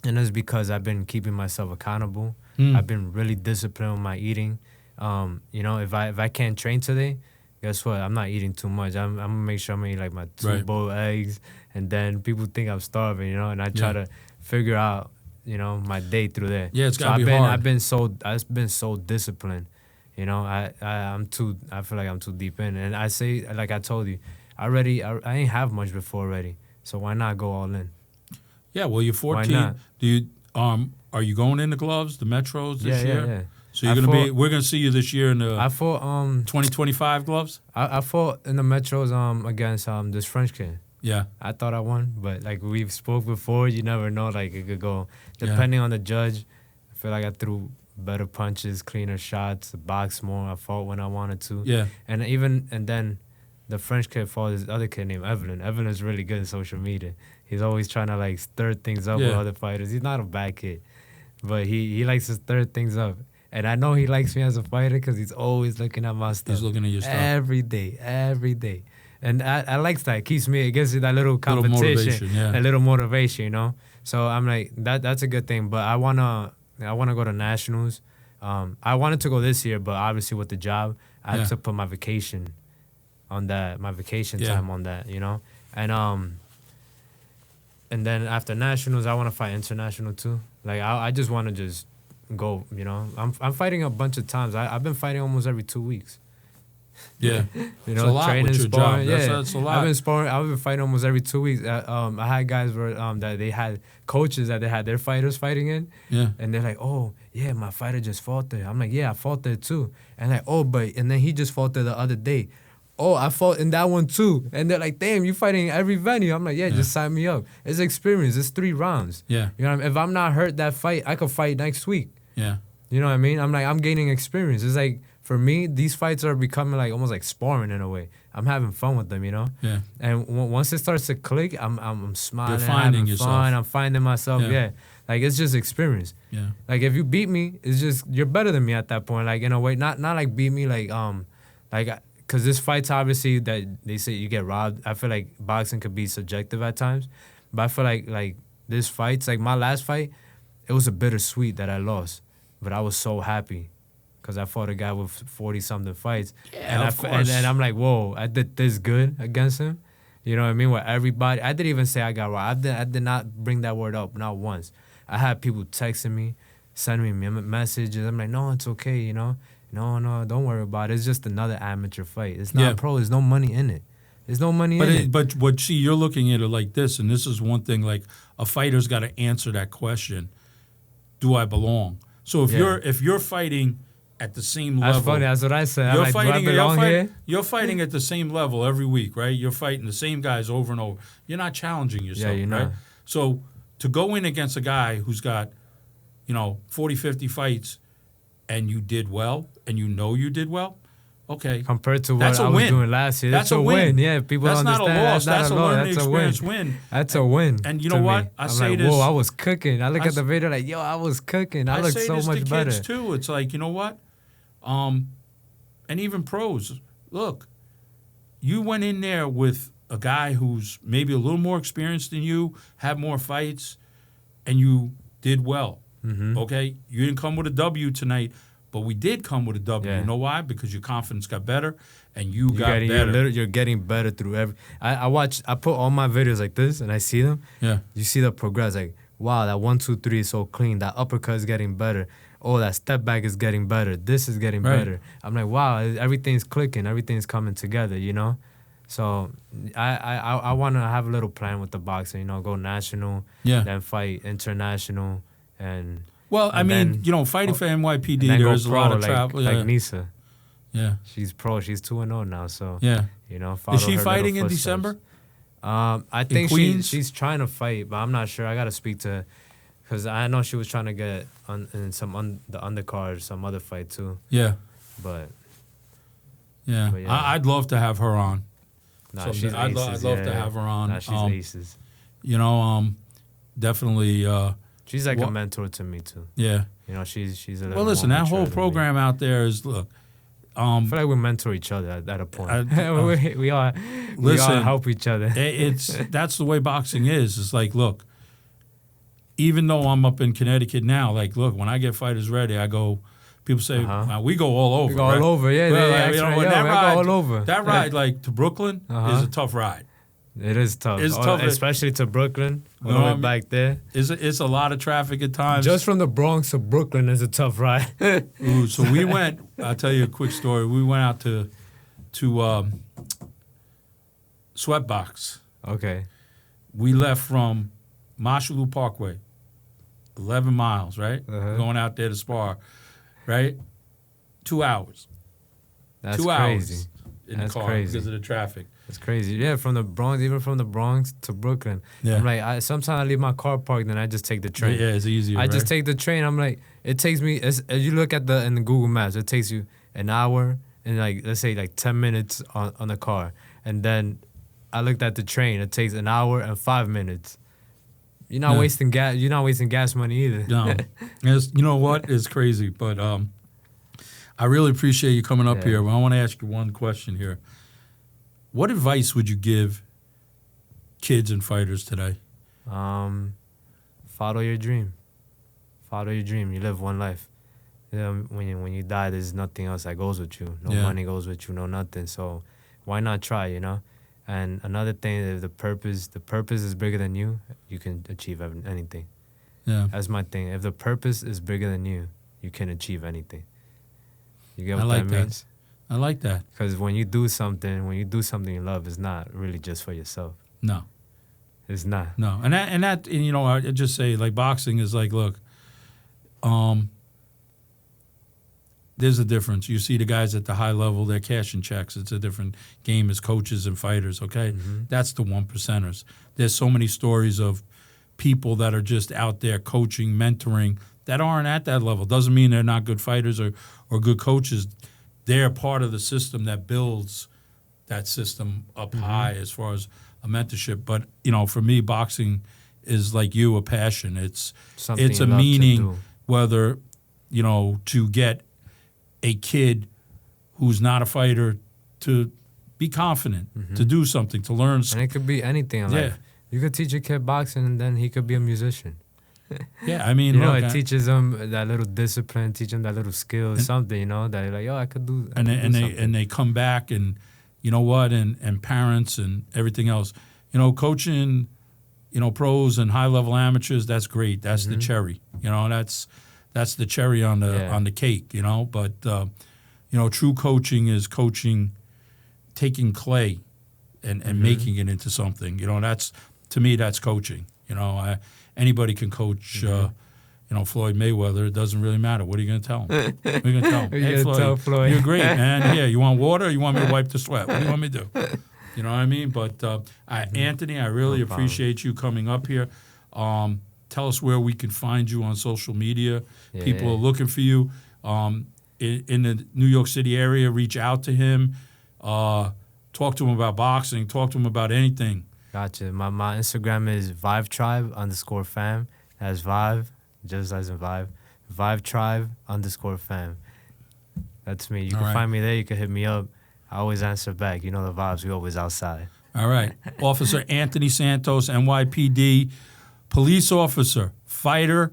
And it's because I've been keeping myself accountable. I've been really disciplined with my eating. If I can't train today, guess what? I'm not eating too much. I'm going to make sure I'm eating like my 2 boiled eggs. And then people think I'm starving, and I try to figure out, my day through there. Yeah, it's got to be hard. I've been so disciplined. I feel like I'm too deep in. And I say, like I told you, I ain't have much before already. So why not go all in? Yeah, well, you're 14. Why not? Do you are you going in the gloves, the Metros this year? Yeah. So we're gonna see you this year in the 2025 gloves? I fought in the Metros against this French kid. Yeah. I thought I won, but like we've spoke before, you never know. Like it could go depending on the judge. I feel like I threw better punches, cleaner shots, boxed more. I fought when I wanted to. Yeah. And then the French kid fought this other kid named Evelyn. Evelyn is really good in social media. He's always trying to like stir things up with other fighters. He's not a bad kid, but he likes to stir things up. And I know he likes me as a fighter because he's always looking at my stuff. He's looking at your stuff every day. And I like that. It keeps me, it gives you that little competition, a little motivation, So I'm like, that's a good thing. But I wanna go to nationals. I wanted to go this year, but obviously with the job, I had to put my vacation on that, time on that, And then after nationals, I want to fight international too. Like I just want to just go, I'm fighting a bunch of times. I've been fighting almost every 2 weeks. Yeah. You It's know, a lot training, with your sparring. job. Yeah, That's a lot. I've been sparring. I've been fighting almost every 2 weeks. I had guys where that they had coaches that they had their fighters fighting in. Yeah. And they're like, oh yeah, my fighter just fought there. I'm like, yeah, I fought there too. And like, oh, but and then he just fought there the other day. Oh, I fought in that one too. And they're like, damn, you fighting in every venue. I'm like, yeah, just sign me up. It's experience. It's 3 rounds. Yeah. You know what I mean? If I'm not hurt that fight, I could fight next week. Yeah. You know what I mean? I'm like, I'm gaining experience. It's like, for me, these fights are becoming like almost like sparring in a way. I'm having fun with them, you know? Yeah. And once it starts to click, I'm smiling, You're finding having yourself. fun. I'm finding myself, Yeah. yeah. Like, it's just experience. Yeah. Like, if you beat me, it's just, you're better than me at that point. Like, in a way, not like beat me, like, because this fight's obviously that they say you get robbed. I feel like boxing could be subjective at times. But I feel like this fight's, like my last fight, it was a bittersweet that I lost. But I was so happy because I fought a guy with 40-something fights. Yeah, of course. And I'm like, whoa, I did this good against him. You know what I mean? Where everybody, I didn't even say I got robbed. I did not bring that word up, not once. I had people texting me, sending me messages. I'm like, no, it's okay, you know? No, don't worry about it. It's just another amateur fight. It's not pro. There's no money in it. There's no money in it. But see, you're looking at it like this, and this is one thing, like a fighter's got to answer that question, do I belong? So if you're fighting at the same level. That's funny. That's what I said. You're I'm like, fighting, do I belong here? You're fighting at the same level every week, right? You're fighting the same guys over and over. You're not challenging yourself, you're right? not. So to go in against a guy who's got, 40, 50 fights and you did well and you did well, okay. Compared to what That's a I was win. doing last year. That's a win. Yeah, people That's don't not a understand. loss. That's a learning That's experience win. That's a win. And you to know what? me. I I'm say like, this. whoa, I was cooking. I look I at the video like, yo, I was cooking. I look say so this much to better. kids too. It's like, you know what? And even pros. Look, you went in there with a guy who's maybe a little more experienced than you, had more fights, and you did well. Mm-hmm. Okay? You didn't come with a W tonight, but we did come with a W. Yeah. You know why? Because your confidence got better and you got better. You're getting better through every. I put all my videos like this and I see them. Yeah. You see the progress. Like, wow, that 1, 2, 3 is so clean. That uppercut is getting better. Oh, that step back is getting better. This is getting better. I'm like, wow, everything's clicking. Everything's coming together, you know? So I want to have a little plan with the boxing, go national, then fight international. And fighting for NYPD, then there's a pro, lot of like, travel. Like Nisa. Yeah. She's pro. She's 2-0 now. So, yeah. Follow Is she her fighting little in footsteps. December? I think Queens? she's trying to fight, but I'm not sure. I got to speak to her. Because I know she was trying to get in the undercard, some other fight too. Yeah. But yeah. I'd love to have her on. Nah, Someday. she's I'd aces. love to have her on. Nah, she's aces. Definitely. She's like a mentor to me too. Yeah. She's a little well, listen, more that whole mature than program out there is, look. I feel like we mentor each other at a point. We all help each other. That's the way boxing is. It's like, look, even though I'm up in Connecticut now, like, look, when I get fighters ready, I go. People say we go all over. We go all over, yeah. Well, that ride, all over. That ride, like to Brooklyn, is a tough ride. It is tough. It's tough, especially to Brooklyn. All the way back there. It's a lot of traffic at times. Just from the Bronx to Brooklyn is a tough ride. Ooh, so we went. I'll tell you a quick story. We went out to Sweatbox. Okay. We left from Marshalloo Parkway, 11 miles, right? Going out there to spar, right? 2 hours. That's 2 crazy. hours in That's the car crazy. because of the traffic. It's crazy. Yeah, from the Bronx, even from the Bronx to Brooklyn. Yeah. I'm like, sometimes I leave my car parked and I just take the train. Yeah, it's easier. I just take the train. I'm like, it takes me. As you look at in the Google Maps, it takes you an hour and let's say 10 minutes on the car, and then I looked at the train. It takes an hour and 5 minutes. You're not wasting gas. You're not wasting gas money either. No, you know what? It's crazy, but I really appreciate you coming up here. I want to ask you one question here. What advice would you give kids and fighters today? Follow your dream. Follow your dream. You live one life. When you die, there's nothing else that goes with you. No money goes with you. No nothing. So why not try? And another thing, if the purpose is bigger than you, you can achieve anything. Yeah, that's my thing. If the purpose is bigger than you, you can achieve anything. You get what I like that means? I like that. Because when you do something you love, it's not really just for yourself. No. It's not. No. And you know, I just say, like, boxing is like, look, there's a difference. You see the guys at the high level, they're cashing checks. It's a different game as coaches and fighters, okay? That's the 1%ers. There's so many stories of people that are just out there coaching, mentoring, that aren't at that level. Doesn't mean they're not good fighters or good coaches. They're part of the system that builds that system up high as far as a mentorship. But, you know, for me, boxing is like you, a passion. It's Something a you love to meaning, do. whether, you know, to get a kid who's not a fighter to be confident, to do something, to learn. And it could be anything in life. You could teach a kid boxing and then he could be a musician. Yeah, I mean, You know, look, it teaches them that little discipline, teach them that little skill, something, you know, that you're like, yo, I could do and they come back, and you know what, and parents and everything else. You know, coaching, you know, pros and high level amateurs, that's great. That's the cherry. You know, that's the cherry on the cake. You know, but you know, true coaching is coaching, taking clay, and making it into something. You know, that's, to me, that's coaching. You know, anybody can coach. You know, Floyd Mayweather. It doesn't really matter. What are you going to tell him? What are you going to tell him? Hey, tell Floyd. you're great, man. Yeah, you want water? Or you want me to wipe the sweat? What do you want me to do? You know what I mean? But Anthony, I really appreciate you coming up here. Tell us where we can find you on social media. People are looking for you in the New York City area. Reach out to him. Talk to him about boxing. Talk to him about anything. Gotcha. My Instagram is ViveTribe_fam. That's Vive, just as in Vive. ViveTribe_fam. That's me. You can find me there. You can hit me up. I always answer back. You know the vibes. We always outside. All right. Officer Anthony Santos, NYPD, police officer, fighter,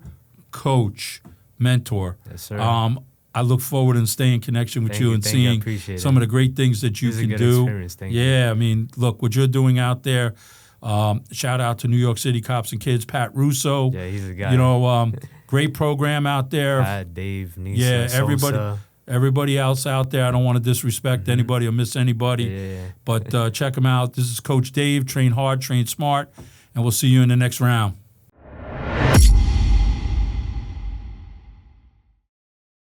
coach, mentor. Yes, sir. I look forward and staying in connection with you and seeing some of the great things that you can do. Thank you. I mean, look, what you're doing out there. Shout out to New York City Cops and Kids, Pat Russo. Yeah, he's a guy. You know, great program out there. Pat, Dave, Nisa, Sosa. Everybody else out there. I don't want to disrespect anybody or miss anybody. But check them out. This is Coach Dave. Train hard, train smart, and we'll see you in the next round.